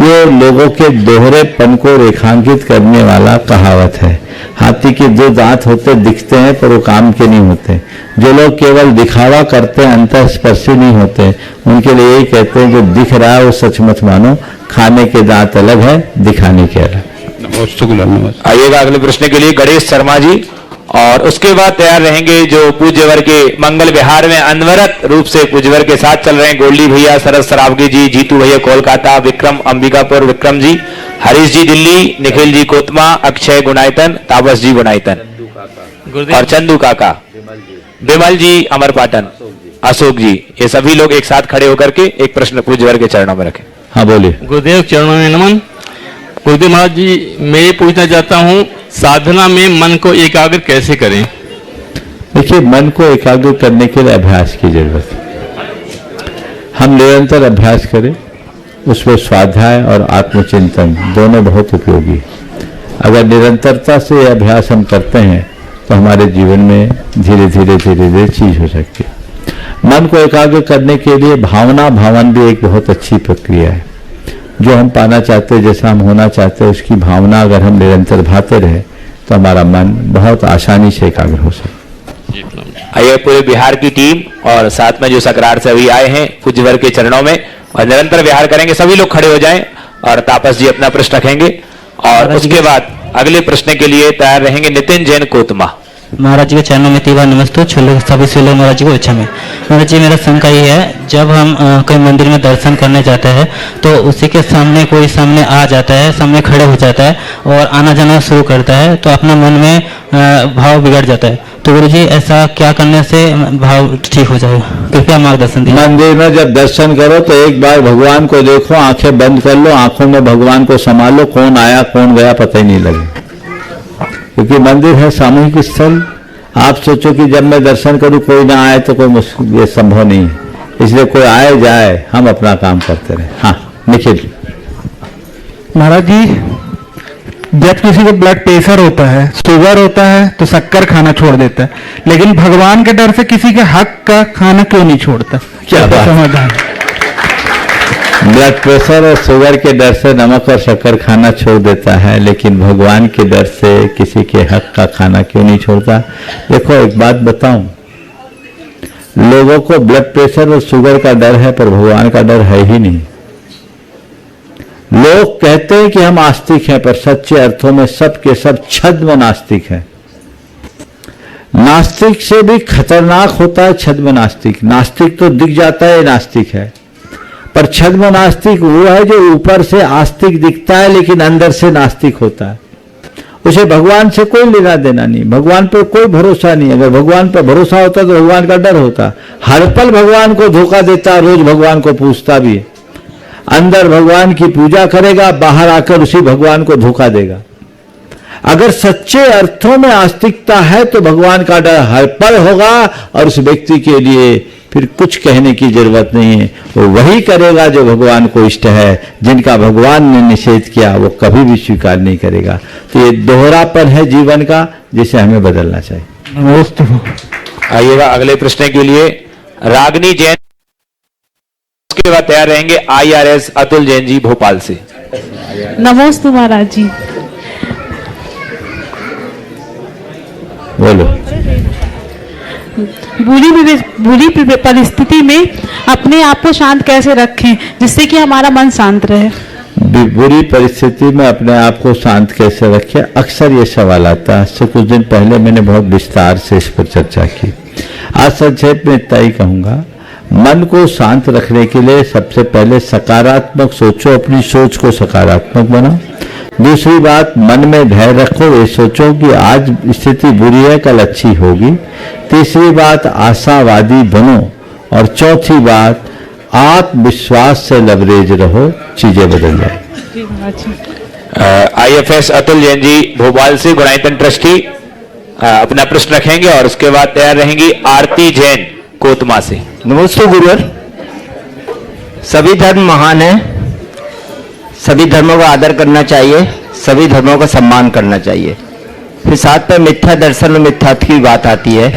D: ये लोगों के दोहरेपन को रेखांकित करने वाला कहावत है। हाथी के दो दांत होते दिखते हैं पर वो काम के नहीं होते। जो लोग केवल दिखावा करते हैं अंतःस्पर्शी नहीं होते, उनके लिए यही कहते हैं जो दिख रहा है वो सच मत मानो। खाने के दांत अलग है, दिखाने के अलग।
B: आइएगा अगले प्रश्न के लिए गणेश शर्मा जी, और उसके बाद तैयार रहेंगे जो पूज्यवर के मंगल विहार में अनवरत रूप से पूज्यवर के साथ चल रहे हैं, गोल्डी भैया, सरस सरावगी जी, जीतू भैया कोलकाता, विक्रम अंबिकापुर, विक्रम जी, हरीश जी दिल्ली, निखिल जी कोतमा, अक्षय गुणायतन, ताबस जी गुणायतन और चंदू काका, विमल जी अमरपाटन, अशोक जी, ये सभी लोग एक साथ खड़े होकर के एक प्रश्न पूज्यवर के चरणों में रखें।
D: हाँ बोलिए।
C: गुरुदेव चरणों में नमन। गुरुदेव महाराज जी, मैं ये पूछना चाहता हूँ साधना में मन को एकाग्र कैसे करें?
D: देखिए, मन को एकाग्र करने के लिए अभ्यास की जरूरत है। हम निरंतर अभ्यास करें, उसमें स्वाध्याय और आत्मचिंतन दोनों बहुत उपयोगी है। अगर निरंतरता से अभ्यास हम करते हैं तो हमारे जीवन में धीरे धीरे चीज हो सकती है। मन को एकाग्र करने के लिए भावना भावन भी एक बहुत अच्छी प्रक्रिया है। जो हम पाना चाहते हैं, जैसा हम होना चाहते हैं, उसकी भावना अगर हम निरंतर भाते रहे तो हमारा मन बहुत आसानी से एकाग्र हो सकता है।
B: आइए पूरे बिहार की टीम और साथ में जो सकरार से अभी आए हैं पूज्यवर के चरणों में और निरंतर विहार करेंगे। सभी लोग खड़े हो जाएं और तापस जी अपना प्रश्न रखेंगे और उसके बाद अगले प्रश्न के लिए तैयार रहेंगे नितिन जैन कोतमा।
Q: महाराज जी के चरणों में तीव्र नमस्ते। सभी से लोग महाराज जी को अच्छा में। महाराज जी, मेरा शंका ये है, जब हम कोई मंदिर में दर्शन करने जाते हैं तो उसी के सामने कोई सामने आ जाता है, सामने खड़े हो जाता है और आना जाना शुरू करता है तो अपना मन में भाव बिगड़ जाता है। तो गुरु जी, ऐसा क्या करने से भाव ठीक हो जाएगा? कृपया मार्गदर्शन दीजिए।
D: मंदिर में जब दर्शन करो तो एक बार भगवान को देखो, आंखें बंद कर लो, आंखों में भगवान को संभालो, कौन आया कौन गया पता ही नहीं लगे, क्योंकि मंदिर है सामूहिक स्थल। आप सोचो कि जब मैं दर्शन करूं कोई ना आए तो कोई ये संभव नहीं है, इसलिए कोई आए जाए हम अपना काम करते रहे। हाँ निखिल।
R: महाराज जी, जब किसी को ब्लड प्रेशर होता है, शुगर होता है तो शक्कर खाना छोड़ देता है, लेकिन भगवान के डर से किसी के हक का खाना क्यों नहीं छोड़ता?
D: क्या समाधान? ब्लड प्रेशर और शुगर के डर से नमक और शक्कर खाना छोड़ देता है, लेकिन भगवान के डर से किसी के हक का खाना क्यों नहीं छोड़ता? देखो, एक बात बताऊं, लोगों को ब्लड प्रेशर और शुगर का डर है पर भगवान का डर है ही नहीं। लोग कहते हैं कि हम आस्तिक हैं, पर सच्चे अर्थों में सब के सब छद्म नास्तिक हैं। नास्तिक से भी खतरनाक होता है छद्म नास्तिक। नास्तिक तो दिख जाता है नास्तिक है, पर छद्म नास्तिक वो है जो ऊपर से आस्तिक दिखता है लेकिन अंदर से नास्तिक होता है। उसे भगवान से कोई लेना देना नहीं, भगवान पर कोई भरोसा नहीं। अगर भगवान पर भरोसा होता तो भगवान का डर होता। हर पल भगवान को धोखा देता, रोज भगवान को पूछता भी है। अंदर भगवान की पूजा करेगा, बाहर आकर उसी भगवान को धोखा देगा। अगर सच्चे अर्थों में आस्तिकता है तो भगवान का डर हर पल होगा और उस व्यक्ति के लिए फिर कुछ कहने की जरूरत नहीं है। वो वही करेगा जो भगवान को इष्ट है। जिनका भगवान ने निषेध किया वो कभी भी स्वीकार नहीं करेगा। तो ये दोहरापन है जीवन का, जिसे हमें बदलना चाहिए।
B: आइएगा अगले प्रश्न के लिए रागनी जैन, उसके बाद तैयार रहेंगे IRS अतुल जैन जी भोपाल से।
S: नमस्ते महाराज जी।
D: बोलो।
S: बुरी परिस्थिति में अपने आप को शांत कैसे रखें जिससे कि हमारा मन शांत रहे?
D: बुरी परिस्थिति में अपने आप को शांत कैसे रखें, अक्सर ये सवाल आता है। इससे कुछ दिन पहले मैंने बहुत विस्तार से इस पर चर्चा की। आज संक्षेप में इतना ही कहूंगा। मन को शांत रखने के लिए सबसे पहले सकारात्मक सोचो, अपनी सोच को सकारात्मक बनाओ। दूसरी बात, मन में धैर्य रखो, ये सोचो कि आज स्थिति बुरी है कल अच्छी होगी। तीसरी बात, आशावादी बनो। और चौथी बात, आत्मविश्वास से लबरेज रहो, चीजें बदल जाए।
B: IFS अतुल जैन जी भोपाल से गुणायतन ट्रस्टी अपना प्रश्न रखेंगे और उसके बाद तैयार रहेंगी आरती जैन कोतमा से।
T: नमस्ते गुरुवर। सभी धर्म महान है, सभी धर्मों का आदर करना चाहिए, सभी धर्मों का सम्मान करना चाहिए। फिर साथ में मिथ्या दर्शन और मिथ्यात्व की बात आती है,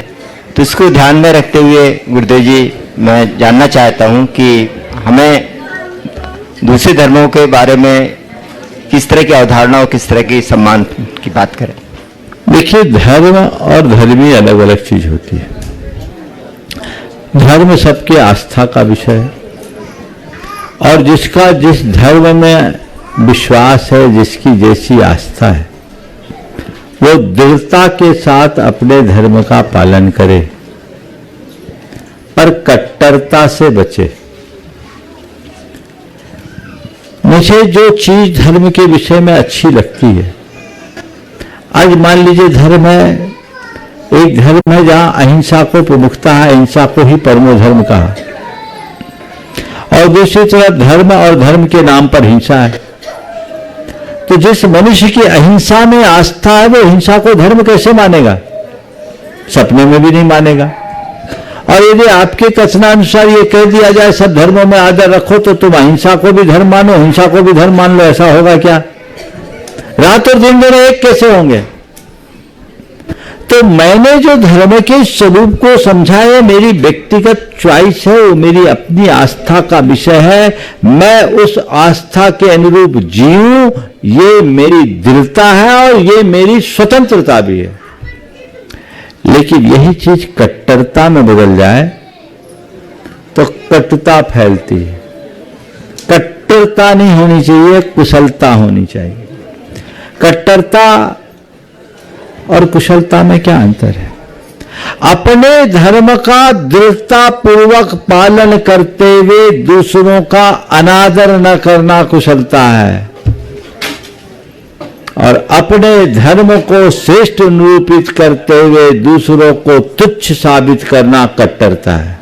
T: तो इसको ध्यान में रखते हुए गुरुदेव जी मैं जानना चाहता हूँ कि हमें दूसरे धर्मों के बारे में किस तरह की अवधारणा और किस तरह की सम्मान की बात करें।
D: देखिए, धर्म और धर्मी अलग अलग चीज होती है। धर्म सबकी आस्था का विषय है और जिसका जिस धर्म में विश्वास है, जिसकी जैसी आस्था है, वो दृढ़ता के साथ अपने धर्म का पालन करे पर कट्टरता से बचे। मुझे जो चीज धर्म के विषय में अच्छी लगती है, आज मान लीजिए धर्म है, एक धर्म है जहां अहिंसा को प्रमुखता है, अहिंसा को ही परमो धर्म कहा, और दूसरी तरफ धर्म और धर्म के नाम पर हिंसा है। तो जिस मनुष्य की अहिंसा में आस्था है वो हिंसा को धर्म कैसे मानेगा? सपने में भी नहीं मानेगा। और यदि आपके कथनानुसार ये कह दिया जाए सब धर्मों में आदर रखो तो तुम अहिंसा को भी धर्म मानो, हिंसा को भी धर्म मान लो, ऐसा होगा क्या? रात और दिन दोनों एक कैसे होंगे? तो मैंने जो धर्म के स्वरूप को समझा है, मेरी व्यक्तिगत चॉइस है, वो मेरी अपनी आस्था का विषय है, मैं उस आस्था के अनुरूप जीऊं, ये मेरी दृढ़ता है और ये मेरी स्वतंत्रता भी है। लेकिन यही चीज कट्टरता में बदल जाए तो कटुता फैलती है। कट्टरता नहीं होनी चाहिए, कुशलता होनी चाहिए। कट्टरता और कुशलता में क्या अंतर है? अपने धर्म का दृढ़ता पूर्वक पालन करते हुए दूसरों का अनादर न करना कुशलता है और अपने धर्म को श्रेष्ठ निरूपित करते हुए दूसरों को तुच्छ साबित करना कट्टरता है।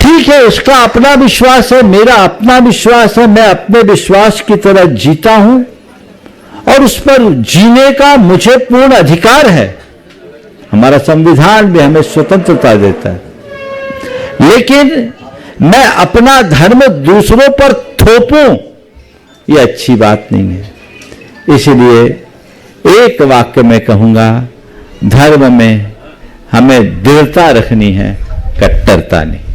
D: ठीक है, उसका अपना विश्वास है, मेरा अपना विश्वास है, मैं अपने विश्वास की तरह जीता हूं और उस पर जीने का मुझे पूर्ण अधिकार है। हमारा संविधान भी हमें स्वतंत्रता देता है। लेकिन मैं अपना धर्म दूसरों पर थोपूं, ये अच्छी बात नहीं है। इसलिए एक वाक्य में कहूंगा, धर्म में हमें दृढ़ता रखनी है, कट्टरता नहीं।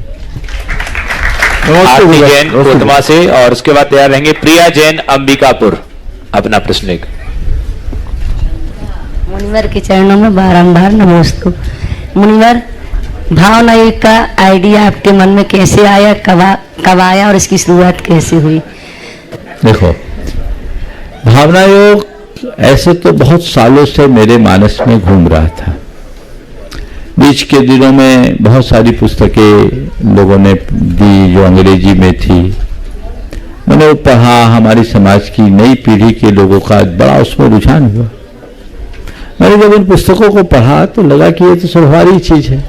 B: आरती जैन कोतमा से और उसके बाद तैयार रहेंगे प्रिया जैन अंबिकापुर अपना प्रश्न लेकर।
U: मुनिवर के चरणों में बारंबार नमोस्तु। मुनिवर, भावना योग का आइडिया आपके मन में कैसे आया, कब आया और इसकी शुरुआत कैसे हुई?
D: देखो, भावना योग ऐसे तो बहुत सालों से मेरे मानस में घूम रहा था। बीच के दिनों में बहुत सारी पुस्तकें लोगों ने दी जो अंग्रेजी में थी, मैंने वो पढ़ा। हमारी समाज की नई पीढ़ी के लोगों का बड़ा उसमें रुझान हुआ। मैंने जब उन पुस्तकों को पढ़ा तो लगा कि ये तो स्वाभाविक चीज है,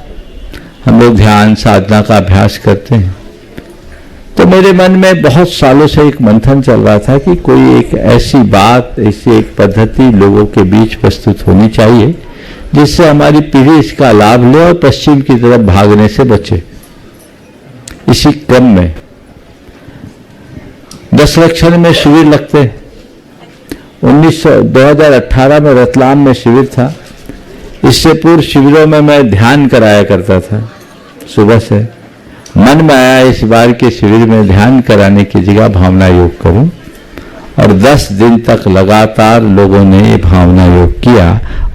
D: हम लोग ध्यान साधना का अभ्यास करते हैं। तो मेरे मन में बहुत सालों से एक मंथन चल रहा था कि कोई एक ऐसी बात, ऐसी एक पद्धति लोगों के बीच प्रस्तुत होनी चाहिए जिससे हमारी पीढ़ी इसका लाभ ले और पश्चिम की तरफ भागने से बचे। इसी क्रम में 10 लक्षण में शिविर लगते। 2018 में रतलाम में शिविर था। इससे पूर्व शिविरों में मैं ध्यान कराया करता था सुबह से। मन में आया इस बार के शिविर में ध्यान कराने की जगह भावना योग करूं, और 10 दिन तक लगातार लोगों ने ये भावना योग किया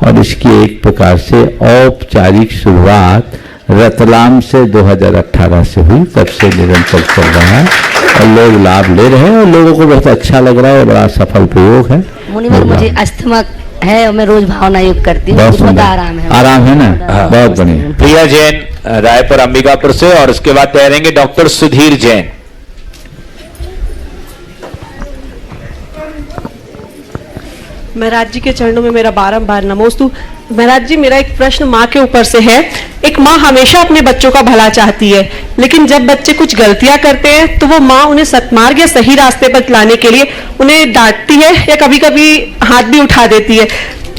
D: और इसकी एक प्रकार से औपचारिक शुरुआत रतलाम से 2018 से हुई। तब से निरंतर चल रहा है और लोग लाभ ले रहे हैं और लोगों को बहुत अच्छा लग रहा है। बड़ा सफल प्रयोग है।
U: मुनिवर, मुझे अस्थमा है और मैं रोज भावना योग करती हूँ, बहुत आराम है।
D: आराम है ना? बहुत बढ़िया।
B: प्रिया जैन रायपुर अंबिकापुर से और उसके बाद तैयार रहेंगे डॉक्टर सुधीर जैन।
V: महाराज जी के चरणों में मेरा बारंबार नमोस्तु। महाराज जी, मेरा एक प्रश्न माँ के ऊपर से है। एक माँ हमेशा अपने बच्चों का भला चाहती है, लेकिन जब बच्चे कुछ गलतियां करते हैं तो वो माँ उन्हें सत्मार्ग या सही रास्ते पर लाने के लिए उन्हें डांटती है या कभी कभी हाथ भी उठा देती है,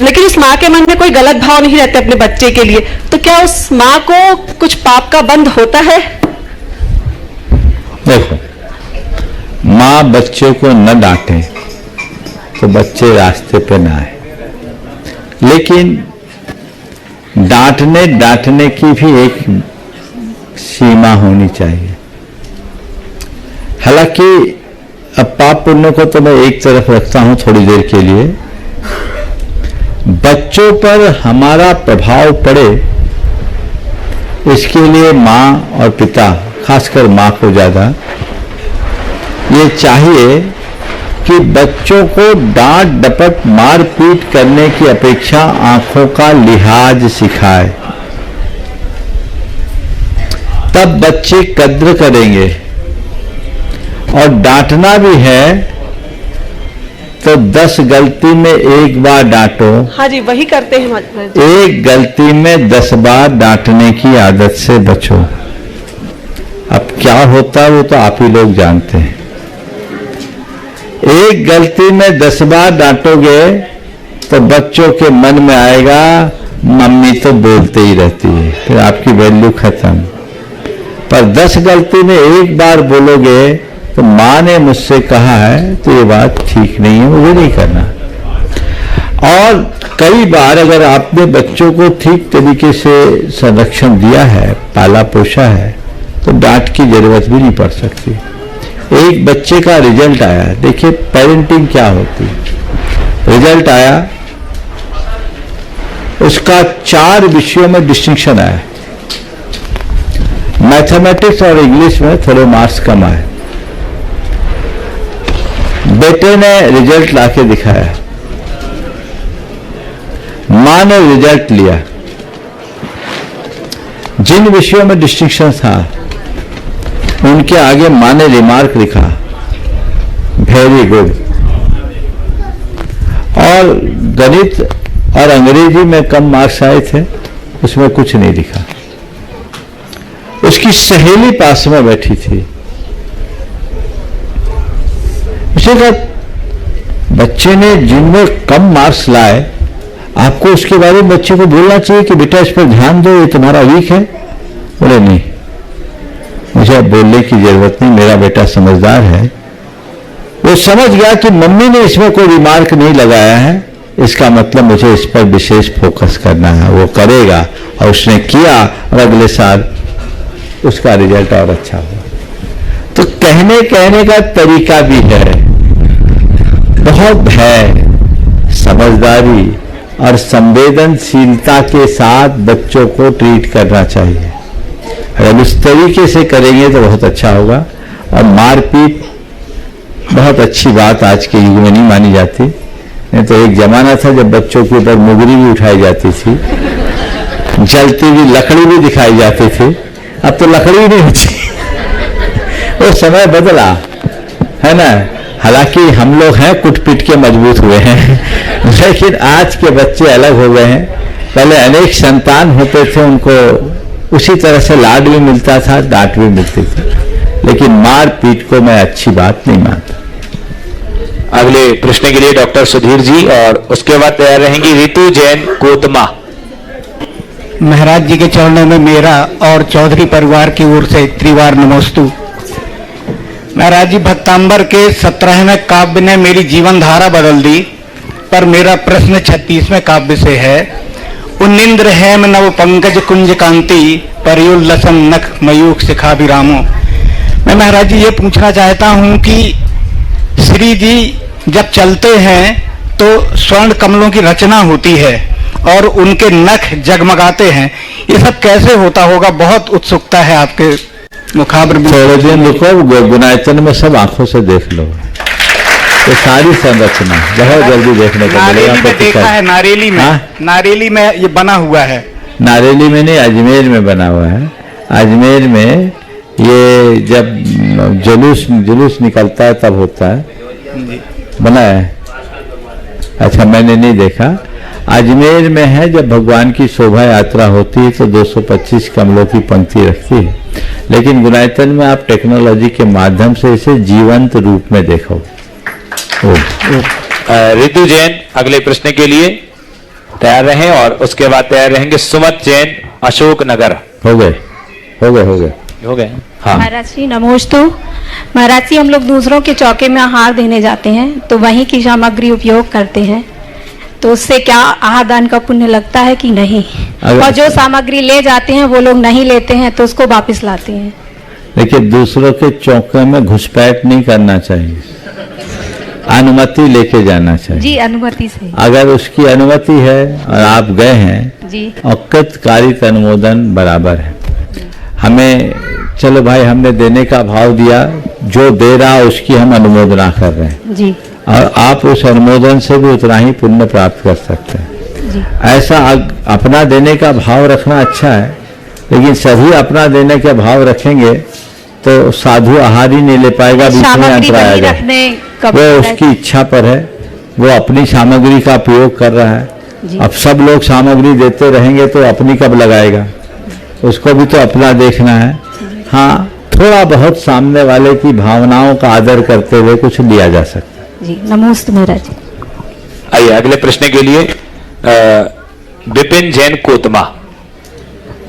V: लेकिन उस माँ के मन में कोई गलत भाव नहीं रहते अपने बच्चे के लिए। तो क्या उस माँ को कुछ पाप का बंध होता है?
D: देखो, माँ बच्चों को न डांटे तो बच्चे रास्ते पे ना आए, लेकिन डांटने की भी एक सीमा होनी चाहिए। हालांकि अब पाप पुण्य को तो मैं एक तरफ रखता हूं थोड़ी देर के लिए, बच्चों पर हमारा प्रभाव पड़े इसके लिए माँ और पिता, खासकर माँ को ज्यादा ये चाहिए कि बच्चों को डांट डपट मार पीट करने की अपेक्षा आंखों का लिहाज सिखाए, तब बच्चे कद्र करेंगे। और डांटना भी है तो 10 गलती में एक बार डांटो,
V: हाँ जी, वही करते हैं महाराज।
D: एक गलती में 10 बार डांटने की आदत से बचो। अब क्या होता है वो तो आप ही लोग जानते हैं। एक गलती में 10 बार डांटोगे तो बच्चों के मन में आएगा मम्मी तो बोलते ही रहती है, फिर आपकी वैल्यू खत्म। पर 10 गलती में एक बार बोलोगे तो माँ ने मुझसे कहा है तो ये बात ठीक नहीं है, मुझे नहीं करना। और कई बार अगर आपने बच्चों को ठीक तरीके से संरक्षण दिया है, पाला पोषा है, तो डांट की जरूरत भी नहीं पड़ सकती। एक बच्चे का रिजल्ट आया, देखिए पेरेंटिंग क्या होती है। रिजल्ट आया, उसका 4 विषयों में डिस्टिंक्शन आया, मैथमेटिक्स और इंग्लिश में थोड़े मार्क्स कम आए। बेटे ने रिजल्ट लाके दिखाया, मां ने रिजल्ट लिया, जिन विषयों में डिस्टिंक्शन था उनके आगे मां ने रिमार्क लिखा, वेरी गुड। और गणित और अंग्रेजी में कम मार्क्स आए थे, उसमें कुछ नहीं लिखा। उसकी सहेली पास में बैठी थी, उसे कहा बच्चे ने जिनमें कम मार्क्स लाए, आपको उसके बारे में बच्चे को बोलना चाहिए कि बेटा इस पर ध्यान दो, ये तुम्हारा वीक है। बोले नहीं, मुझे अब बोलने की जरूरत नहीं, मेरा बेटा समझदार है, वो समझ गया कि मम्मी ने इसमें कोई रिमार्क नहीं लगाया है, इसका मतलब मुझे इस पर विशेष फोकस करना है, वो करेगा। और उसने किया और अगले साल उसका रिजल्ट और अच्छा हुआ। तो कहने का तरीका भी है, बहुत है, समझदारी और संवेदनशीलता के साथ बच्चों को ट्रीट करना चाहिए। अगर उस तरीके से करेंगे तो बहुत अच्छा होगा। और मारपीट बहुत अच्छी बात आज के युग में नहीं मानी जाती, नहीं तो एक जमाना था जब बच्चों के ऊपर मुगरी भी उठाई जाती थी, जलती हुई लकड़ी भी दिखाई जाती थी, अब तो लकड़ी नहीं होती। वो समय बदला है ना। हालांकि हम लोग हैं कुट-पीट के मजबूत हुए हैं, लेकिन आज के बच्चे अलग हो गए हैं। पहले अनेक संतान होते थे, उनको उसी तरह से लाड भी मिलता था, डांट भी मिलती थी, लेकिन मार पीट को मैं अच्छी बात नहीं मानता।
B: अगले प्रश्न के लिए डॉक्टर सुधीर जी, और उसके बाद तैयार रहेंगी रितु जैन कोतमा।
A: महाराज जी के चरणों में मेरा और चौधरी परिवार की ओर से त्रिवार नमोस्तु। महाराज जी, भक्तांबर के 17वें काव्य ने मेरी जीवन धारा बदल दी, पर मेरा प्रश्न 36वें काव्य से है। उन्निंद्र हेम नव पंकज कुंज कांति, परियुल्लसम नख मयूख शिखाभिरामो। मैं महाराज जी ये पूछना चाहता हूँ कि श्री जी जब चलते हैं तो स्वर्ण कमलों की रचना होती है और उनके नख जगमगाते हैं, ये सब कैसे होता होगा? बहुत उत्सुकता है आपके मुखाबर।
D: थोड़े दिन रुको, गुनायतन में सब आंखों से देख लो, तो सारी संरचना बहुत जल्दी देखने को मिलेगा।
A: नारेली में देखा है, नारेली में। नारेली में ये बना हुआ है।
D: नारेली में नहीं, अजमेर में बना हुआ है। अजमेर में ये जब जुलूस निकलता है तब होता है, बना है। अच्छा, मैंने नहीं देखा। अजमेर में है, जब भगवान की शोभा यात्रा होती है तो 225 कमलों की पंक्ति रखती है, लेकिन गुनायतन में आप टेक्नोलॉजी के माध्यम से इसे जीवंत रूप में देखो।
B: रितु जैन अगले प्रश्न के लिए तैयार रहें और उसके बाद तैयार रहेंगे सुमत जैन अशोक नगर।
D: हो गए।
B: हाँ
F: महाराज जी नमोस्तु। महाराज जी हम लोग दूसरों के चौके में आहार देने जाते हैं तो वहीं की सामग्री उपयोग करते हैं, तो उससे क्या आहार दान का पुण्य लगता है कि नहीं? और जो सामग्री ले जाते हैं वो लोग नहीं लेते हैं तो उसको वापस लाते हैं।
D: देखिए, दूसरों के चौके में घुसपैठ नहीं करना चाहिए, अनुमति लेके जाना चाहिए।
F: जी अनुमति से।
D: अगर उसकी अनुमति है और आप गए हैं
F: जी,
D: औकत कारित अनुमोदन बराबर है। हमें चलो भाई हमने देने का भाव दिया, जो दे रहा उसकी हम अनुमोदना कर रहे हैं
F: जी,
D: और आप उस अनुमोदन से भी उतना ही पुण्य प्राप्त कर सकते हैं
F: जी।
D: ऐसा अपना देने का भाव रखना अच्छा है, लेकिन सभी अपना देने का भाव रखेंगे तो साधु आहार ही नहीं ले पाएगा, बीच में अंतर आएगा। वो उसकी इच्छा पर है, वो अपनी सामग्री का प्रयोग कर रहा है। अब सब लोग सामग्री देते रहेंगे तो अपनी कब लगाएगा? उसको भी तो अपना देखना है। हाँ, थोड़ा बहुत सामने वाले की भावनाओं का आदर करते हुए कुछ लिया जा सकता है।
F: जी नमस्ते महाराज जी।
B: आइए अगले प्रश्न के लिए विपिन जैन कोतमा।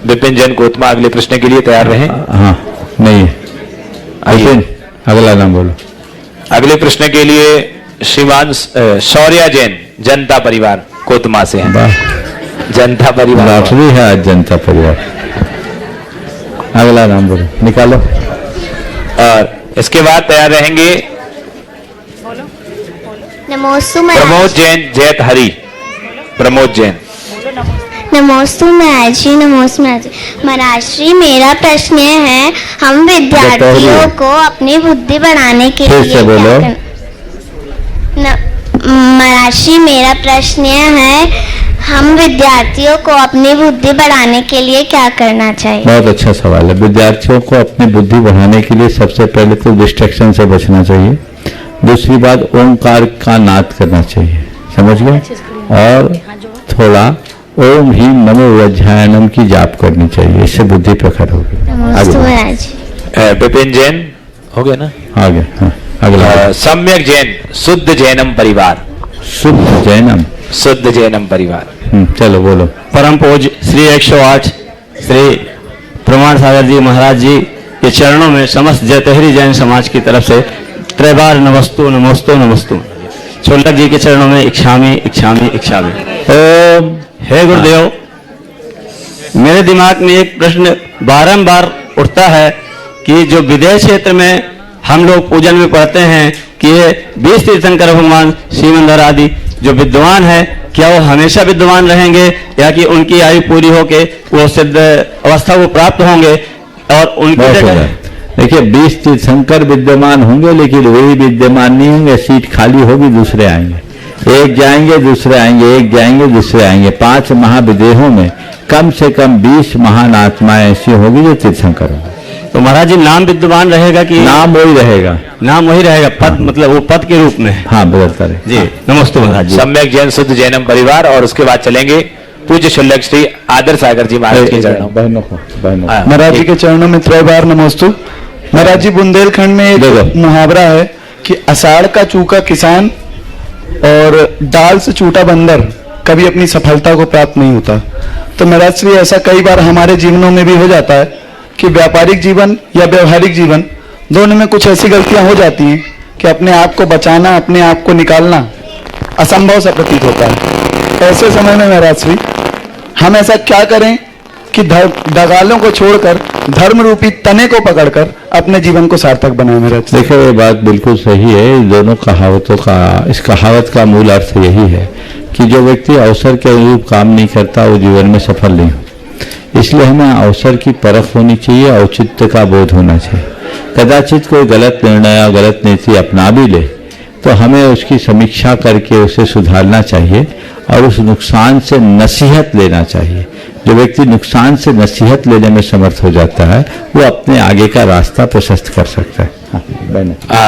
B: विपिन जैन कोतमा अगले प्रश्न के लिए तैयार रहे।
D: हाँ नहीं है।
B: आइए
D: अगला नाम बोलो।
B: अगले प्रश्न के लिए श्रीमान शौर्या जैन जनता परिवार कोतमा से हैं। जनता परिवार
D: लॉटरी है आज जनता परिवार। अगला नाम बोलो, निकालो।
B: और इसके बाद तैयार रहेंगे
H: नमोस्तु
B: प्रमोद जैन जैत हरी। प्रमोद जैन।
H: नमोस्तु महाराज जी। नमोस्तु महाराज जी। महाराज जी मेरा प्रश्न है, हम विद्यार्थियों को अपनी बुद्धि बढ़ाने के लिए क्या करना? महाराज जी मेरा प्रश्न है, हम विद्यार्थियों को अपनी बुद्धि बढ़ाने के लिए क्या करना चाहिए?
D: बहुत अच्छा सवाल है। विद्यार्थियों को अपनी बुद्धि बढ़ाने के लिए सबसे पहले तो डिस्ट्रैक्शन से बचना चाहिए। दूसरी बात, ओंकार का नाद करना चाहिए, समझ गए? और थोड़ा ओम ह्रीम नमो वज्रायनम की जाप करनी चाहिए, इससे बुद्धि प्रखर होगी।
B: विपिन जैन हो गया ना?
D: आ गया। हाँ, अगला
B: सम्यक जैन शुद्ध जैनम परिवार।
D: शुद्ध जैनम।
B: शुद्ध जैनम परिवार।
D: चलो बोलो।
T: परम पूज्य श्री 108 श्री प्रमाण सागर जी महाराज जी के चरणों में समस्त जयतहरी जैन समाज की तरफ से त्रैबार नमस्तु नमस्तु नमस्तु। छोलक जी के चरणों में इच्छामी इच्छामी इच्छामी। हे गुरुदेव, मेरे दिमाग में एक प्रश्न बारंबार उठता है कि जो विदेश क्षेत्र में हम लोग पूजन में पढ़ते हैं कि ये 20 तीर्थंकर भगवान श्रीमंदर आदि जो विद्वान है, क्या वो हमेशा विद्वान रहेंगे या कि उनकी आयु पूरी होके वो सिद्ध अवस्था को प्राप्त होंगे और उनकी जगह?
D: देखिए, 20 तीर्थंकर विद्यमान होंगे, लेकिन वही विद्यमान नहीं होंगे। सीट खाली होगी, दूसरे आएंगे। एक जाएंगे दूसरे आएंगे, एक जाएंगे दूसरे आएंगे। 5 महाविदेहों में कम से कम 20 महान आत्माएं ऐसी होगी जो तीर्थंकर होंगे।
T: तो महाराज जी नाम विद्यमान रहेगा कि
D: नाम वही रहेगा?
T: नाम वही रहेगा, पद मतलब वो पद के रूप में।
D: हाँ, बदलता रहे
T: जी। नमस्ते महाराज जी।
B: सम्यक जैन शुद्ध जैनम परिवार। और उसके बाद चलेंगे पूज्य शुल्लक श्री आदर सागर जी महाराज के चरणों।
D: बहनों को
L: महाराज जी के चरणों में त्रैबार नमोस्तु। महाराज जी बुंदेलखंड में एक मुहावरा है कि आषाढ़ का चूका किसान और डाल से छूटा बंदर कभी अपनी सफलता को प्राप्त नहीं होता। तो महाराज श्री ऐसा कई बार हमारे जीवनों में भी हो जाता है कि व्यापारिक जीवन या व्यवहारिक जीवन दोनों में कुछ ऐसी गलतियां हो जाती हैं कि अपने आप को बचाना, अपने आप को निकालना असंभव सा प्रतीत होता है। ऐसे समय में महाराज श्री हम ऐसा क्या करें कि दगालों को छोड़कर धर्म रूपी तने को पकड़कर अपने जीवन को सार्थक बनाए? महाराज
D: देखो, ये बात बिल्कुल सही है। इन दोनों कहावतों का, इस कहावत का मूल अर्थ यही है कि जो व्यक्ति अवसर के अनुरूप काम नहीं करता वो जीवन में सफल नहीं हो। इसलिए हमें अवसर की परख होनी चाहिए, औचित्य का बोध होना चाहिए। कदाचित कोई गलत निर्णय या गलत नीति अपना भी ले तो हमें उसकी समीक्षा करके उसे सुधारना चाहिए और उस नुकसान से नसीहत लेना चाहिए। जो व्यक्ति नुकसान से नसीहत लेने में समर्थ हो जाता है वो अपने आगे का रास्ता प्रशस्त कर सकता है।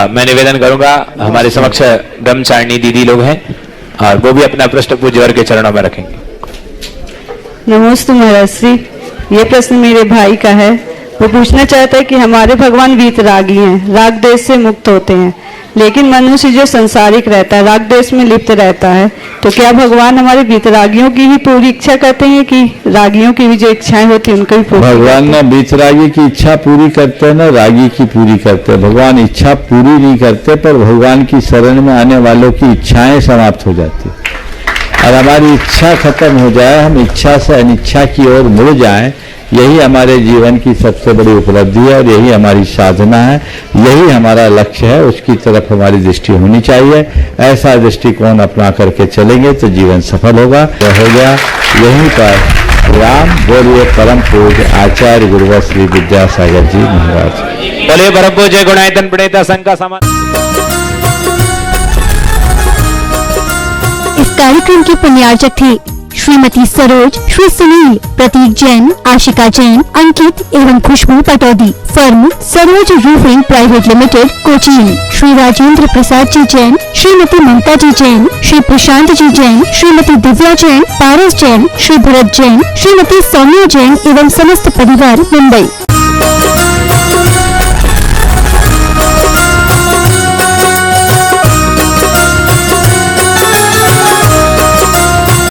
B: मैं निवेदन करूंगा, हमारे समक्ष ब्रह्मचारिणी दीदी लोग हैं, और वो भी अपना प्रश्न पूज्यवर के चरणों में रखेंगे।
E: नमोस्तु महाराज श्री, ये प्रश्न मेरे भाई का है। वो पूछना चाहता है कि हमारे भगवान वीतरागी हैं, राग देश से मुक्त होते हैं, लेकिन मनुष्य जो संसारिक रहता है, राग देश में लिप्त रहता है, तो क्या भगवान हमारे वीतरागियों की ही पूरी इच्छा करते हैं कि रागियों की भी जो इच्छाएं होती हैं उनको भी पूरी?
D: भगवान ना वीतरागी की इच्छा पूरी करते हैं ना रागी की पूरी करते हैं। भगवान इच्छा पूरी नहीं करते, पर भगवान की शरण में आने वालों की इच्छाएं समाप्त हो जाती है। और हमारी इच्छा खत्म हो जाए, हम इच्छा से अनिच्छा की ओर मुड़ जाएं, यही हमारे जीवन की सबसे बड़ी उपलब्धि है और यही हमारी साधना है, यही हमारा लक्ष्य है। उसकी तरफ हमारी दृष्टि होनी चाहिए। ऐसा दृष्टिकोण अपना करके चलेंगे तो जीवन सफल होगा। तो हो गया यहीं पर राम बोलिए परम पूज्य आचार्य गुरुवर श्री विद्यासागर जी महाराज।
B: बोलिए परम पूज्य गुणायतन प्रणेता संघ का समान।
G: इस कार्यक्रम के पुण्यार्चक थे श्रीमती सरोज, श्री सुनील, प्रतीक जैन, आशिका जैन, अंकित एवं Khushboo Pataudi. Firm Saroj roofing private limited, Cochin. Shri Rajendra Prasad ji Jain, Shrimati Mamta ji Jain, Shri Prashant ji Jain, Shrimati Divya Jain, Paras Jain, Shri Bharat Jain, Shrimati Saumya Jain एवं समस्त परिवार, मुंबई।